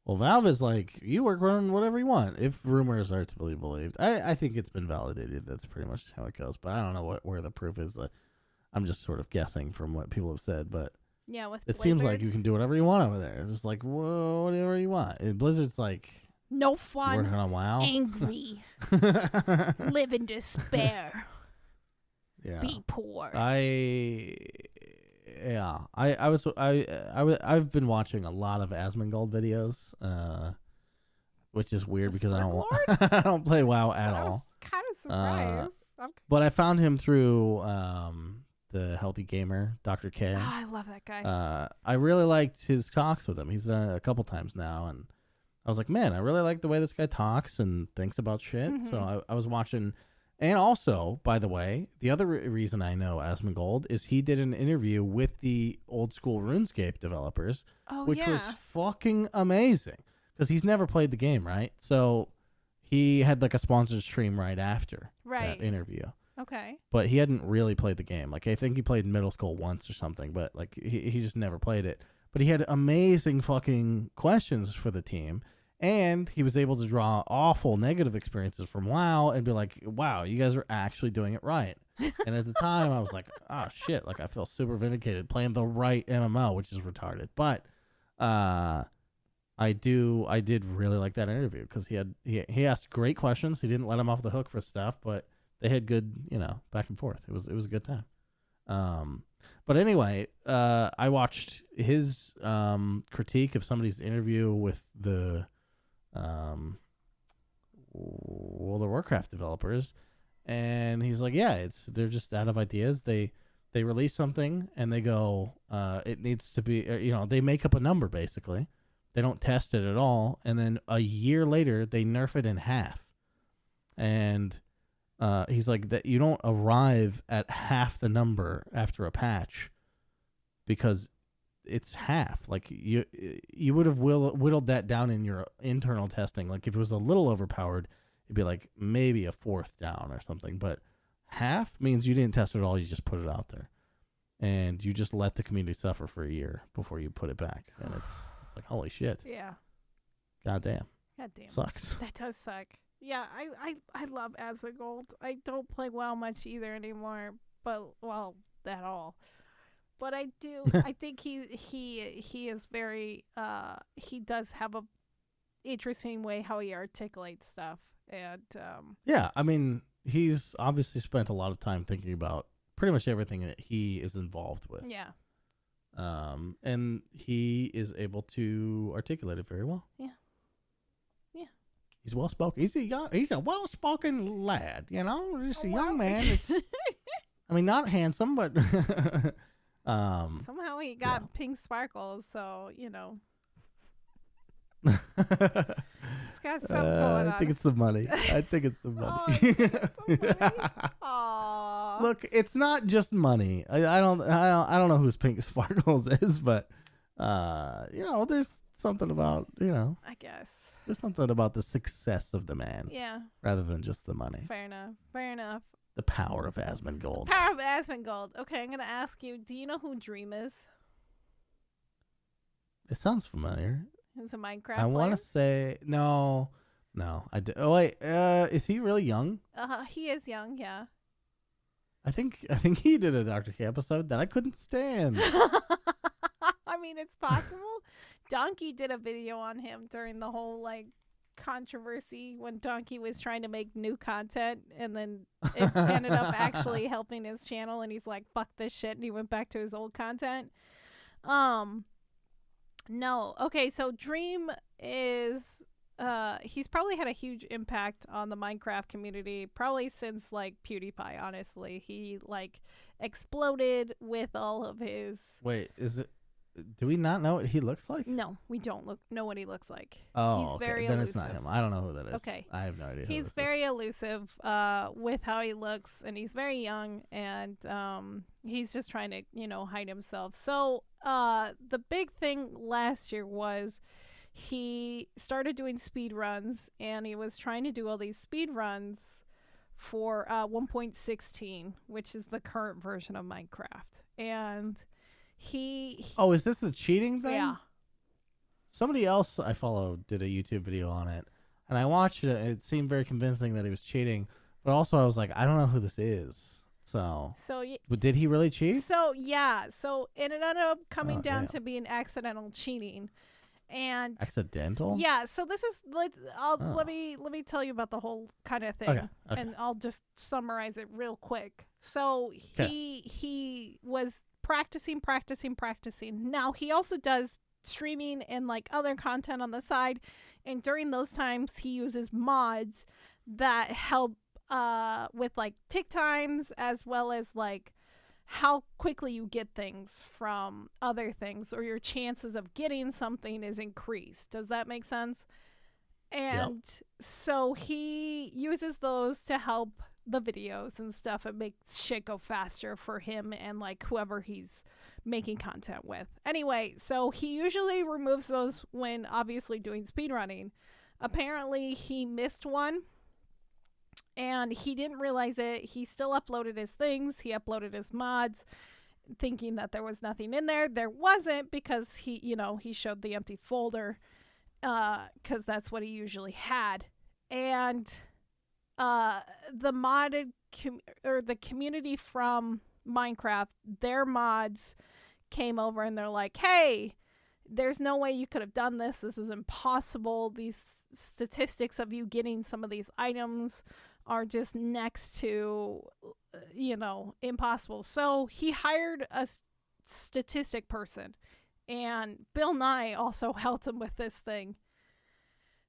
Well, Valve is like, you work on whatever you want, if rumors are to be believed. I think it's been validated. That's pretty much how it goes. But I don't know where the proof is. I'm just sort of guessing from what people have said. But yeah, with it Blizzard, seems like you can do whatever you want over there. It's just like, whoa, whatever you want. And Blizzard's like, no fun, working on WoW, angry, live in despair, be poor. I've been watching a lot of Asmongold videos, which is weird because I don't play WoW at all. I was kind of surprised. But I found him through the Healthy Gamer, Dr. K. Oh, I love that guy. I really liked his talks with him. He's done it a couple times now, and I was like, man, I really like the way this guy talks and thinks about shit. Mm-hmm. So I was watching. And also, by the way, the other reason I know Asmongold is he did an interview with the old school RuneScape developers, which was fucking amazing because he's never played the game, right? So he had like a sponsored stream right after that interview. Okay. But he hadn't really played the game. Like, I think he played Middle School once or something, but like he just never played it. But he had amazing fucking questions for the team. And he was able to draw awful negative experiences from WoW and be like, wow, you guys are actually doing it right. And at the time, I was like, oh, shit. Like, I feel super vindicated playing the right MMO, which is retarded. But I did really like that interview because he asked great questions. He didn't let him off the hook for stuff, but they had good, back and forth. It was a good time. But anyway, I watched his critique of somebody's interview with the World of Warcraft developers, and he's like, yeah, they're just out of ideas. They release something and they go, it needs to be, they make up a number basically. They don't test it at all, and then a year later they nerf it in half. And he's like, that you don't arrive at half the number after a patch because it's half. Like you would have whittled that down in your internal testing. Like if it was a little overpowered, it'd be like maybe a fourth down or something. But half means you didn't test it at all. You just put it out there, and you just let the community suffer for a year before you put it back. And it's like, holy shit. Yeah. Goddamn. Sucks. That does suck. Yeah, I love Asmongold. I don't play WoW much either anymore, but at all. But I do. I think he is very. He does have a interesting way how he articulates stuff, And yeah, I mean, he's obviously spent a lot of time thinking about pretty much everything that he is involved with. yeah. And he is able to articulate it very well. Yeah. Yeah. He's well spoken. He's a well spoken lad, you know, just a young man. It's, I mean, not handsome, but somehow he got pink sparkles, so you know. He's got something going on. I think it's the money. I think it's the money. Aww. Look, it's not just money. I don't know whose pink sparkles is, but you know, there's something about, you know, I guess there's something about the success of the man. Yeah. Rather than just the money. Fair enough. Fair enough. The power of Asmongold. Power of Asmongold. Okay, I'm gonna ask you. Do you know who Dream is? It sounds familiar. He's a Minecraft. I want to say no. I do. Oh wait, is he really young? He is young. Yeah. I think he did a Dr. K episode that I couldn't stand. I mean, it's possible. Donkey did a video on him during the whole like controversy when Donkey was trying to make new content, and then it ended up actually helping his channel, and he's like, "Fuck this shit," and he went back to his old content. No. Okay, so Dream is he's probably had a huge impact on the Minecraft community probably since like PewDiePie, honestly. He like exploded with all of his Wait, do we not know what he looks like? No, we don't know what he looks like. Oh, he's okay. very Then elusive. it's not him. I don't know who that is. Okay. I have no idea. He's very elusive with how he looks, and he's very young, and he's just trying to, you know, hide himself. So the big thing last year was he started doing speed runs, and he was trying to do all these speed runs for 1.16, which is the current version of Minecraft. And Oh, is this the cheating thing? Yeah. Somebody else I follow did a YouTube video on it, and I watched it. It seemed very convincing that he was cheating, but also I was like, I don't know who this is. So but did he really cheat? So yeah. So it ended up coming down to being accidental cheating. And accidental? Yeah, so this is let me tell you about the whole kind of thing, okay. And I'll just summarize it real quick. So he was practicing. Now he also does streaming and like other content on the side, and during those times he uses mods that help with like tick times, as well as like how quickly you get things from other things, or your chances of getting something is increased. Does that make sense? And so he uses those to help the videos and stuff and make shit go faster for him and like whoever he's making content with. Anyway, so he usually removes those when obviously doing speedrunning. Apparently he missed one, and he didn't realize it. He still uploaded his things. He uploaded his mods thinking that there was nothing in there. There wasn't, because he showed the empty folder because that's what he usually had. And the modded the community from Minecraft, their mods came over and they're like, hey, there's no way you could have done this. This is impossible. These statistics of you getting some of these items are just next to, impossible. So he hired a statistic person, and Bill Nye also helped him with this thing.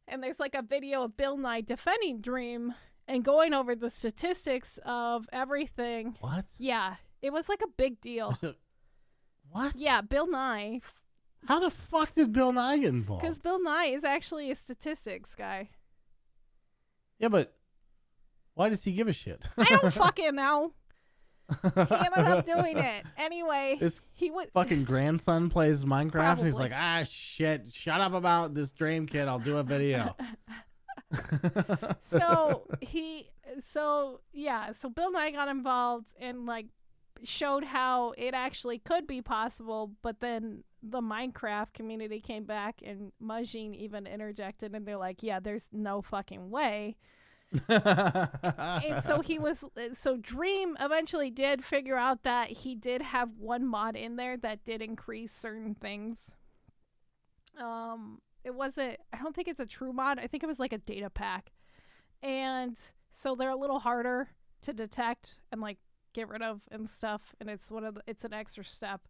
And there's like a video of Bill Nye defending Dream and going over the statistics of everything. What? Yeah, it was like a big deal. What? Yeah, Bill Nye. How the fuck did Bill Nye get involved? Because Bill Nye is actually a statistics guy. Yeah, but why does he give a shit? I don't fucking know. He ended up doing it. Anyway, he would fucking grandson plays Minecraft, Probably. and he's like, shit, shut up about this Dream kid. I'll do a video. So Bill Nye got involved and like showed how it actually could be possible, but then the Minecraft community came back, and Majin even interjected, and they're like, yeah, there's no fucking way. And so Dream eventually did figure out that he did have one mod in there that did increase certain things. I don't think it's a true mod. I think it was like a data pack. And so they're a little harder to detect and like get rid of and stuff, and it's an extra step.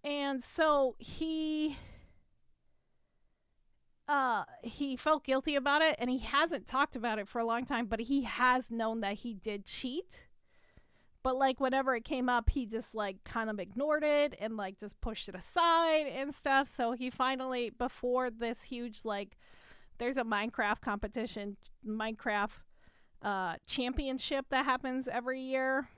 And so he felt guilty about it, and he hasn't talked about it for a long time, but he has known that he did cheat. But like whenever it came up, he just like kind of ignored it and like just pushed it aside and stuff. So he finally, before this huge like, there's a Minecraft competition, Minecraft championship that happens every year.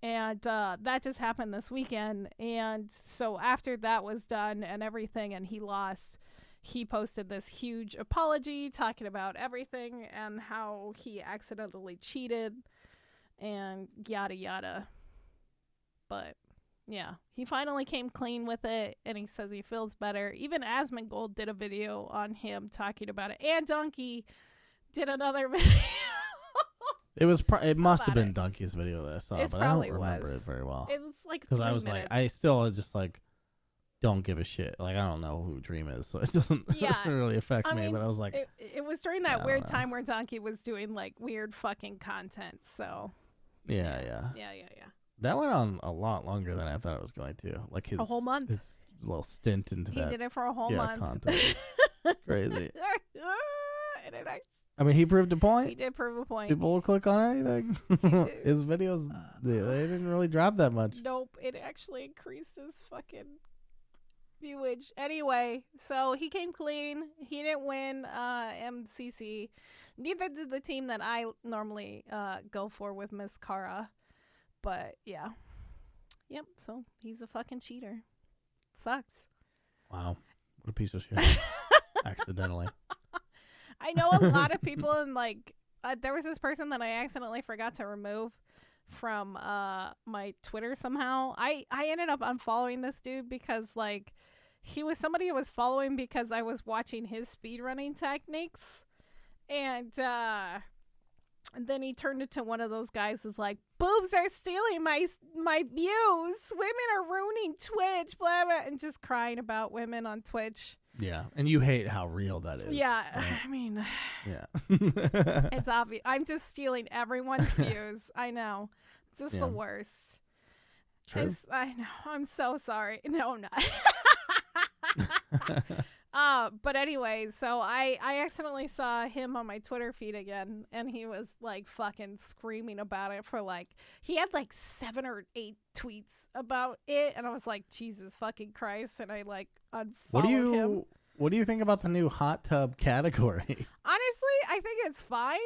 And that just happened this weekend. And so after that was done and everything and he lost, he posted this huge apology talking about everything and how he accidentally cheated and yada yada. But yeah, he finally came clean with it and he says he feels better. Even Asmongold did a video on him talking about it. And Donkey did another video. It must have been Donkey's video that I saw, but I don't remember it very well. It was like because I was like, I still just like don't give a shit. Like I don't know who Dream is, so it doesn't really affect me. But I was like, it was during that weird time where Donkey was doing like weird fucking content. So yeah. That went on a lot longer than I thought it was going to. Like a whole month. His little stint into that. He did it for a whole month. Content. Crazy. And I mean, he proved a point. He did prove a point. People will click on anything. His videos, they didn't really drop that much. Nope. It actually increased his fucking viewage. Anyway, so he came clean. He didn't win MCC. Neither did the team that I normally go for with Miss Cara. But, yeah. Yep, so he's a fucking cheater. Sucks. Wow. What a piece of shit. Accidentally. I know a lot of people, and like there was this person that I accidentally forgot to remove from my Twitter somehow. I ended up unfollowing this dude because like he was somebody I was following because I was watching his speedrunning techniques, and then he turned into one of those guys who's like, boobs are stealing my views, women are ruining Twitch, blah blah, and just crying about women on Twitch. Yeah, and you hate how real that is. Yeah, right? I mean, yeah, it's obvious. I'm just stealing everyone's views. I know, it's just the worst. True. I know. I'm so sorry. No, I'm not. But anyway, so I accidentally saw him on my Twitter feed again, and he was like fucking screaming about it for like, he had like 7 or 8 tweets about it, and I was like, Jesus fucking Christ, and I like unfollowed him. What do you think about the new hot tub category? Honestly, I think it's fine.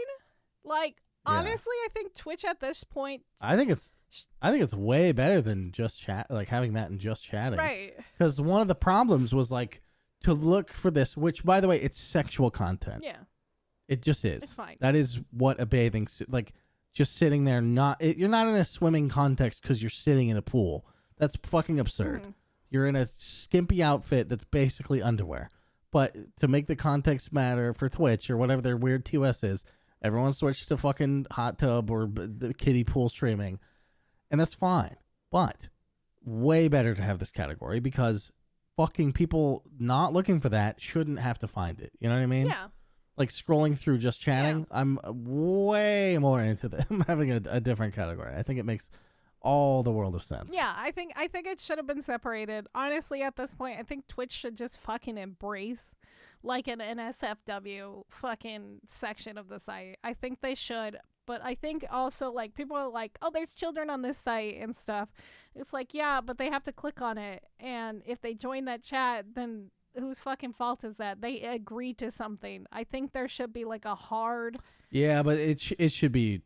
Like, honestly, I think Twitch at this point, I think it's way better than just chat, like having that and just chatting. Right. Because one of the problems was like to look for this, which by the way, it's sexual content. Yeah. It just is. It's fine. That is what a bathing suit, like just sitting there, you're not in a swimming context because you're sitting in a pool. That's fucking absurd. Mm. You're in a skimpy outfit that's basically underwear. But to make the context matter for Twitch or whatever their weird TOS is, everyone switched to fucking hot tub or the kiddie pool streaming. And that's fine. But way better to have this category because fucking people not looking for that shouldn't have to find it. You know what I mean? Yeah. Like scrolling through just chatting, I'm way more into them having a different category. I think it makes all the world of sense. Yeah, I think it should have been separated. Honestly, at this point, I think Twitch should just fucking embrace like an NSFW fucking section of the site. I think they should. But I think also, like, people are like, oh, there's children on this site and stuff. It's like, yeah, but they have to click on it. And if they join that chat, then whose fucking fault is that? They agreed to something. I think there should be, like, a hard... Yeah, but it should be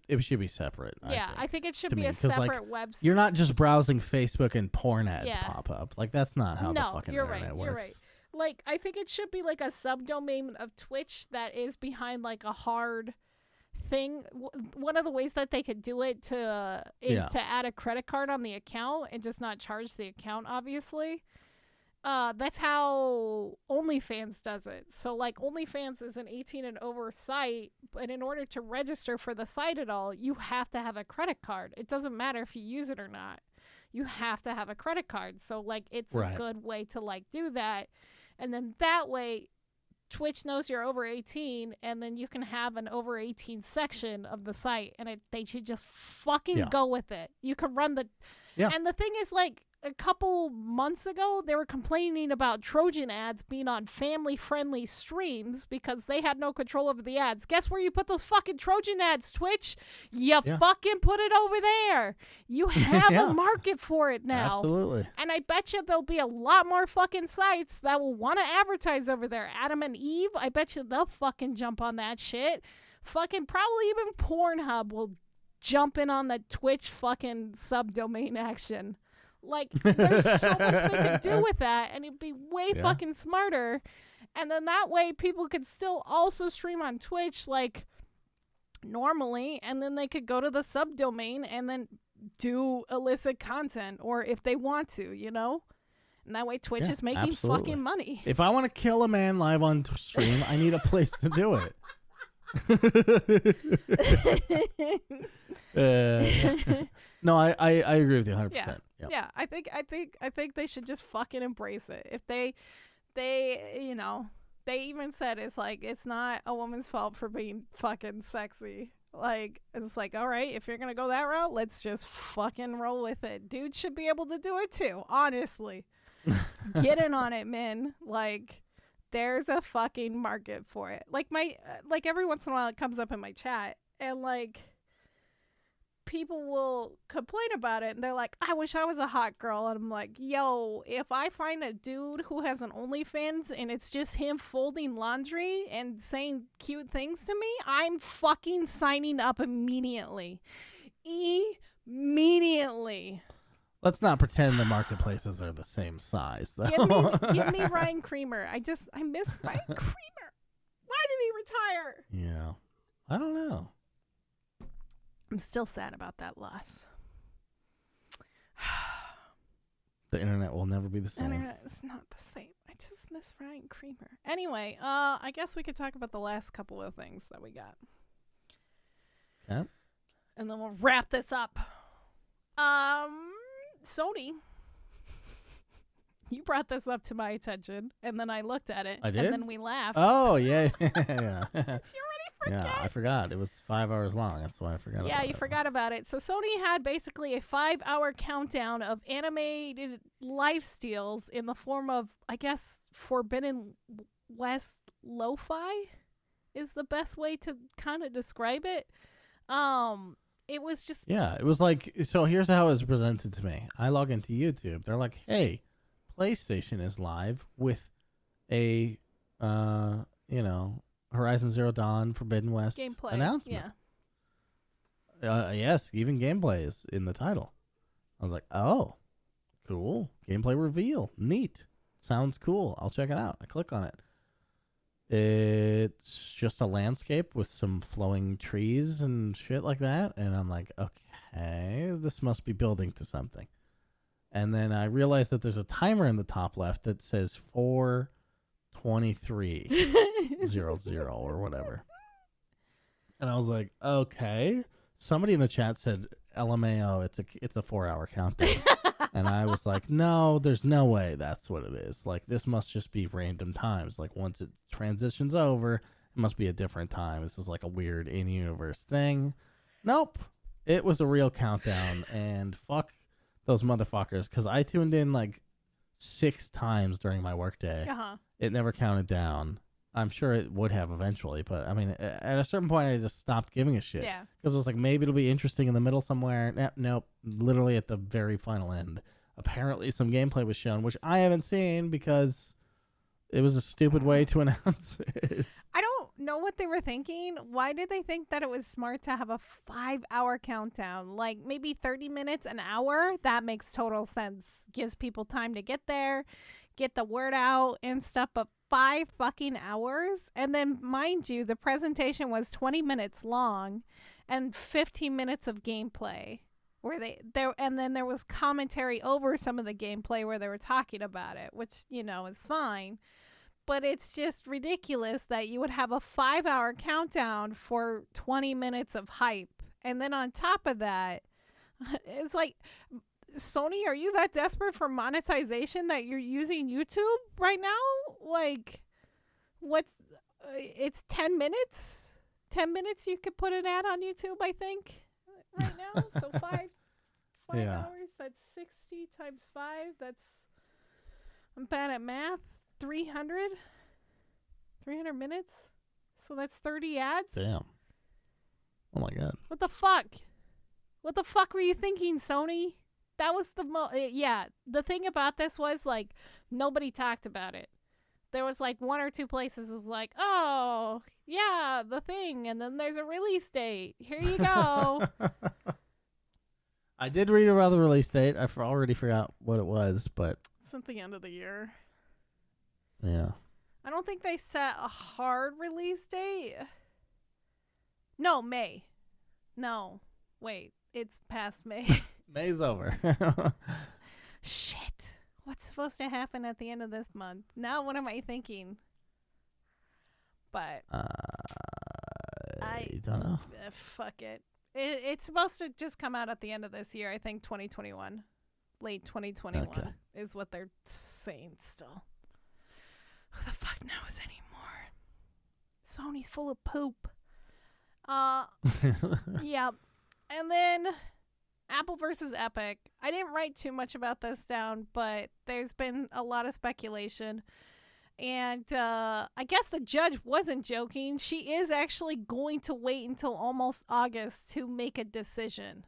separate. I think it should be a separate website. You're not just browsing Facebook and porn ads pop up. Like, that's not how the fucking internet works. You're right. Like, I think it should be, like, a subdomain of Twitch that is behind, like, a hard... thing. One of the ways that they could do it is to add a credit card on the account and just not charge the account, obviously. That's how OnlyFans does it. So like OnlyFans is an 18 and over site, but in order to register for the site at all, you have to have a credit card. It doesn't matter if you use it or not. You have to have a credit card. So like it's a good way to like do that. And then that way Twitch knows you're over 18, and then you can have an over 18 section of the site, and they should just fucking go with it. You can run the... Yeah. And the thing is, like, a couple months ago, they were complaining about Trojan ads being on family-friendly streams because they had no control over the ads. Guess where you put those fucking Trojan ads, Twitch? You fucking put it over there. You have a market for it now. Absolutely. And I bet you there'll be a lot more fucking sites that will want to advertise over there. Adam and Eve, I bet you they'll fucking jump on that shit. Fucking probably even Pornhub will jump in on the Twitch fucking subdomain action. Like, there's so much they could do with that, and it'd be way fucking smarter. And then that way, people could still also stream on Twitch, like, normally, and then they could go to the subdomain and then do illicit content, or if they want to, you know? And that way, Twitch is making fucking money. If I want to kill a man live on stream, I need a place to do it. No, I agree with you 100%. Yeah, I think they should just fucking embrace it. If they you know, they even said it's like, it's not a woman's fault for being fucking sexy. Like, it's like, all right, if you're gonna go that route, let's just fucking roll with it. Dudes should be able to do it too, honestly. Get in on it, men. Like, there's a fucking market for it. Like, like every once in a while it comes up in my chat, and like, people will complain about it, and they're like, I wish I was a hot girl. And I'm like, yo, if I find a dude who has an OnlyFans and it's just him folding laundry and saying cute things to me, I'm fucking signing up immediately. Immediately. Let's not pretend the marketplaces are the same size, though. Give me Ryan Creamer. I miss Ryan Creamer. Why did he retire? Yeah. I don't know. I'm still sad about that loss. The internet will never be the same. The internet is not the same. I just miss Ryan Creamer. Anyway, I guess we could talk about the last couple of things that we got. Okay. And then we'll wrap this up. Sony. You brought this up to my attention, and then I looked at it. I did? And then we laughed. Oh, yeah. Did you already forget? Yeah, I forgot. It was 5 hours long. That's why I forgot about it. Yeah, you forgot about it. So Sony had basically a 5-hour countdown of animated lifesteals in the form of, I guess, Forbidden West lo-fi is the best way to kind of describe it. It was just... Yeah, it was like... So here's how it was presented to me. I log into YouTube. They're like, hey... PlayStation is live with a, Horizon Zero Dawn Forbidden West gameplay announcement. Yeah. Yes, even gameplay is in the title. I was like, oh, cool. Gameplay reveal. Neat. Sounds cool. I'll check it out. I click on it. It's just a landscape with some flowing trees and shit like that. And I'm like, okay, this must be building to something. And then I realized that there's a timer in the top left that says 4:23:00 or whatever. And I was like, okay. Somebody in the chat said, LMAO, it's a 4-hour countdown. And I was like, no, there's no way that's what it is. Like, this must just be random times. Like, once it transitions over, it must be a different time. This is like a weird in-universe thing. Nope. It was a real countdown, and fuck those motherfuckers, because I tuned in like 6 times during my workday. It never counted down. I'm sure it would have eventually, but I mean, at a certain point, I just stopped giving a shit. Yeah. Because it was like, maybe it'll be interesting in the middle somewhere. Nope. Literally at the very final end. Apparently, some gameplay was shown, which I haven't seen because it was a stupid way to announce it. I don't know what they were thinking. Why did they think that it was smart to have a 5-hour countdown? Like, maybe 30 minutes, an hour? That makes total sense. Gives people time to get there, get the word out and stuff, but 5 fucking hours? And then, mind you, the presentation was 20 minutes long and 15 minutes of gameplay. And then there was commentary over some of the gameplay where they were talking about it, which, is fine. But it's just ridiculous that you would have a 5-hour countdown for 20 minutes of hype. And then on top of that, it's like, Sony, are you that desperate for monetization that you're using YouTube right now? Like, it's 10 minutes. 10 minutes you could put an ad on YouTube, I think, right now. So 5 Yeah. hours, that's 60 times 5. That's, I'm bad at math. 300 minutes. So that's 30 ads. Damn. Oh my God. What the fuck? What the fuck were you thinking, Sony? That was yeah. The thing about this was, like, nobody talked about it. There was, like, 1 or 2 places was like, oh, yeah, the thing. And then there's a release date. Here you go. I did read about the release date. I already forgot what it was, but It's at the end of the year. yeah. I don't think they set a hard release date. No, May. No. Wait. It's past May. May's over. Shit. What's supposed to happen at the end of this month? Now what am I thinking? But I don't know. fuck it. It's supposed to just come out at the end of this year. I think 2021. Late 2021 is what they're saying still. Who the fuck knows anymore? Sony's full of poop. Yeah. And then Apple versus Epic. I didn't write too much about this down, but there's been a lot of speculation. And I guess the judge wasn't joking. She is actually going to wait until almost August to make a decision.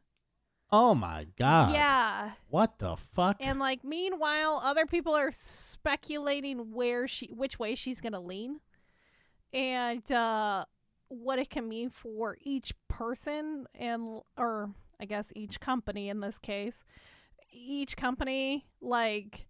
Oh my God. Yeah. What the fuck? And like meanwhile, other people are speculating which way she's going to lean. And what it can mean for each person or I guess each company in this case. Each company, like,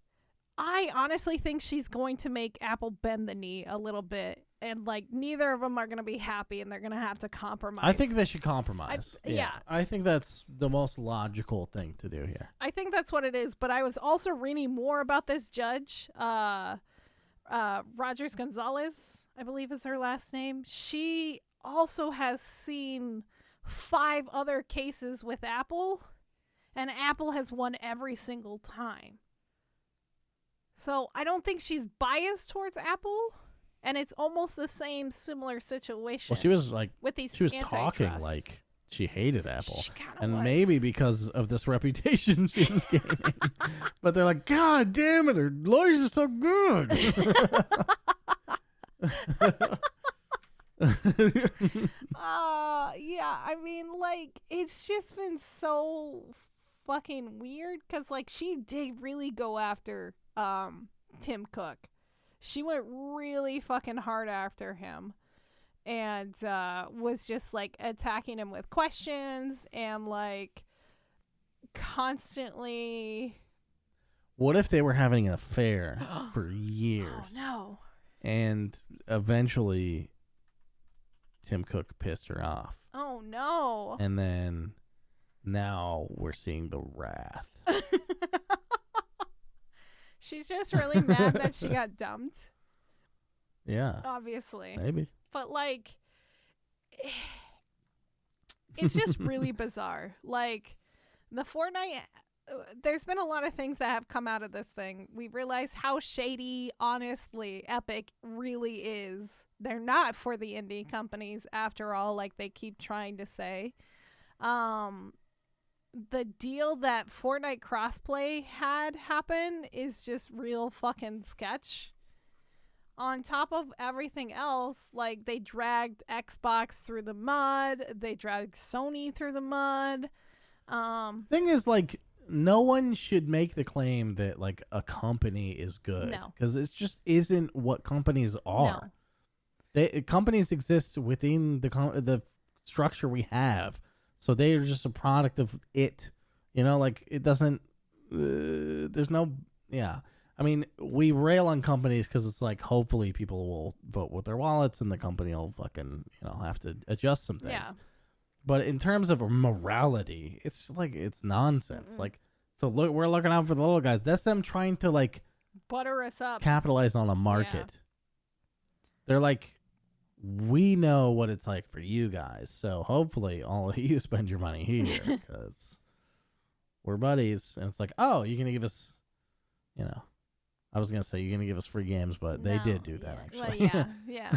I honestly think she's going to make Apple bend the knee a little bit. And, like, neither of them are going to be happy and they're going to have to compromise. I think they should compromise. Yeah. I think that's the most logical thing to do here. I think that's what it is. But I was also reading more about this judge, Rogers Gonzalez, I believe is her last name. She also has seen 5 other cases with Apple, and Apple has won every single time. So I don't think she's biased towards Apple, and it's almost the same similar situation. Well, she was like, with these she was talking like she hated Apple, She kinda and was. maybe because of this reputation she's gaining. But they're like, God damn it, her lawyers are so good. Yeah, I mean, like, it's just been so fucking weird because, like, she did really go after Tim Cook. She went really fucking hard after him and was just, like, attacking him with questions and, like, constantly. What if they were having an affair for years? Oh, no. And eventually Tim Cook pissed her off. Oh, no. And then now we're seeing the wrath. She's just really mad that she got dumped. Yeah. Obviously. Maybe. But, like, it's just really bizarre. Like, the Fortnite, there's been a lot of things that have come out of this thing. We realize how shady, honestly, Epic really is. They're not for the indie companies, after all, like they keep trying to say. The deal that Fortnite crossplay had happen is just real fucking sketch. On top of everything else, like, they dragged Xbox through the mud. They dragged Sony through the mud. Thing is, like, no one should make the claim that, like, a company is good. No. Because it just isn't what companies are. Companies exist within the structure we have. So they are just a product of it. You know, like, it doesn't, there's no, yeah. I mean, we rail on companies because it's like, hopefully people will vote with their wallets and the company will fucking, you know, have to adjust some things. Yeah. But in terms of morality, it's like, it's nonsense. Like, so look, we're looking out for the little guys. That's them trying to, like, Butter us up. capitalize on a market. Yeah. They're like, we know what it's like for you guys. So hopefully all of you spend your money here because we're buddies. And it's like, oh, you're going to give us, you know, I was gonna say you're gonna give us free games, but they did do that actually. Well, yeah.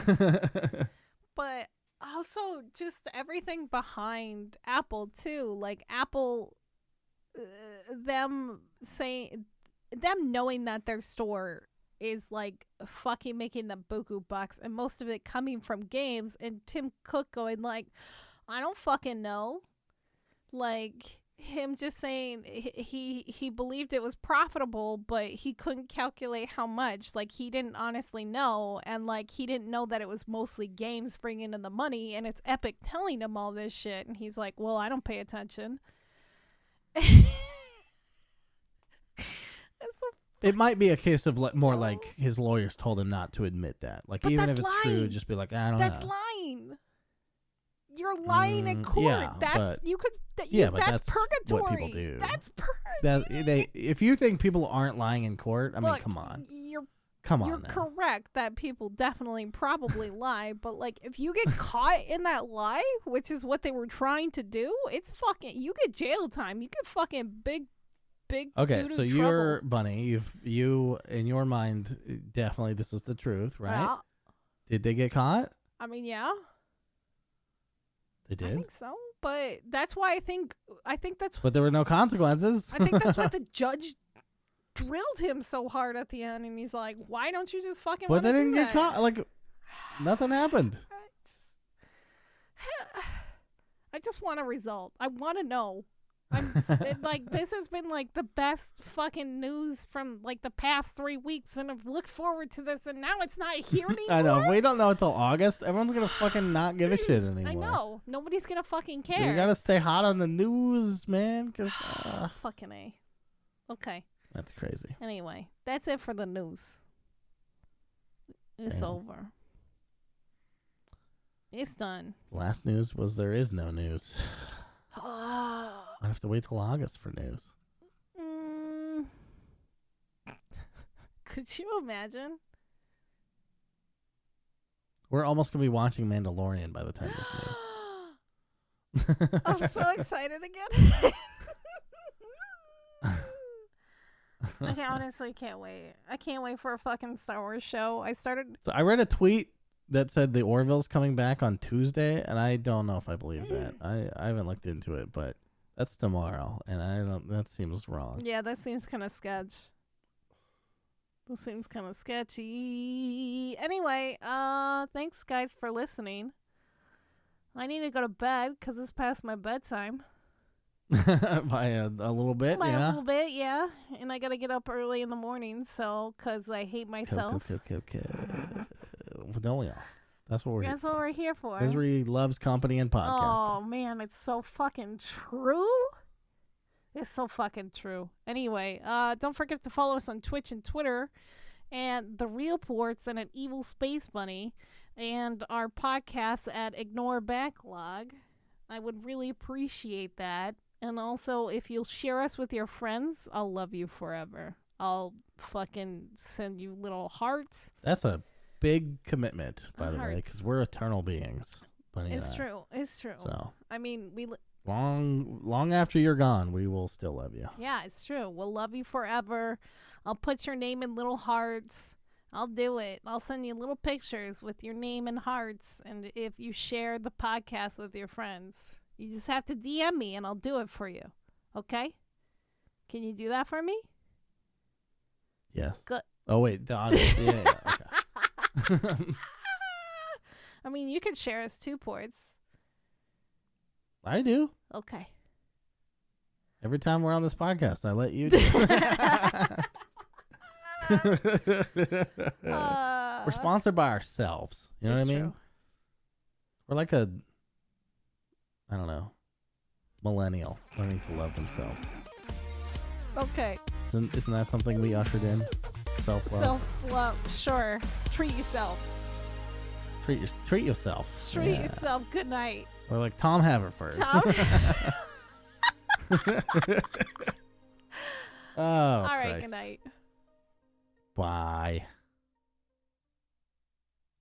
But also just everything behind Apple too, like Apple, them knowing that their store is like fucking making them buku bucks, and most of it coming from games, and Tim Cook going like, I don't fucking know, like him just saying he believed it was profitable, but he couldn't calculate how much. Like he didn't honestly know, and like he didn't know that it was mostly games bringing in the money, and it's Epic telling him all this shit, and he's like, well, I don't pay attention. It might be a case of more like his lawyers told him not to admit that. Like, but even if it's true, just be like, I don't know. That's lying. You're lying in court. Yeah, that's that's purgatory. What people do. That's purgatory. If you think people aren't lying in court, I mean, come on. You're now. correct that people definitely probably lie, but like if you get caught in that lie, which is what they were trying to do, it's fucking, you get jail time. You get fucking big okay, so you're trouble. Bunny. You in your mind, definitely this is the truth, right? Yeah. Did they get caught? I mean, yeah. They did? I think so, but that's why I think that's. But there were no consequences. I think that's why the judge drilled him so hard at the end, and he's like, "Why don't you just fucking?" But they didn't get caught. Like nothing happened. I just want a result. I want to know. Like this has been like the best fucking news from like the past 3 weeks, and I've looked forward to this, and now it's not here anymore. I know. If we don't know until August, everyone's gonna fucking not give a shit anymore. I know. Nobody's gonna fucking care. We gotta stay hot on the news, man. Fucking A. Okay. That's crazy. Anyway, that's it for the news. It's over. It's done. Last news was there is no news. I have to wait till August for news. Could you imagine? We're almost going to be watching Mandalorian by the time this news. I'm so excited again. I honestly can't wait. I can't wait for a fucking Star Wars show. So I read a tweet that said the Orville's coming back on Tuesday, and I don't know if I believe that. I haven't looked into it, but that's tomorrow, and that seems wrong. Yeah, that seems kind of sketch. That seems kind of sketchy. Anyway, thanks guys for listening. I need to go to bed because it's past my bedtime. By a little bit, By yeah. a little bit, yeah. And I gotta get up early in the morning, so because I hate myself. Okay. Don't we all? That's what we're here for. That's what we're here for. Misery loves company and podcasting. Oh man, it's so fucking true. It's so fucking true. Anyway, don't forget to follow us on Twitch and Twitter, and TheRealPortz and at EvilSpaceBunny, and our podcast at Ignore Backlog. I would really appreciate that. And also, if you'll share us with your friends, I'll love you forever. I'll fucking send you little hearts. That's a big commitment, by the way, because we're eternal beings. It's true. It's true. So, I mean, long after you're gone, we will still love you. Yeah, it's true. We'll love you forever. I'll put your name in little hearts. I'll do it. I'll send you little pictures with your name in hearts. And if you share the podcast with your friends, you just have to DM me and I'll do it for you. Okay? Can you do that for me? Yes. Good. Oh, wait. The audio. Yeah, okay. I mean, you can share us too, Ports. I do. Okay. Every time we're on this podcast, I let you do it. We're sponsored by ourselves. You know what I mean? True. We're like a, I don't know, millennial learning to love themselves. Okay. Isn't that something we ushered in? Self-love. Self-love. Sure. Treat yourself. Treat yourself. Treat yourself. Good night. Or like Tom Haverford. Tom. Oh, all right. Christ. Good night. Bye.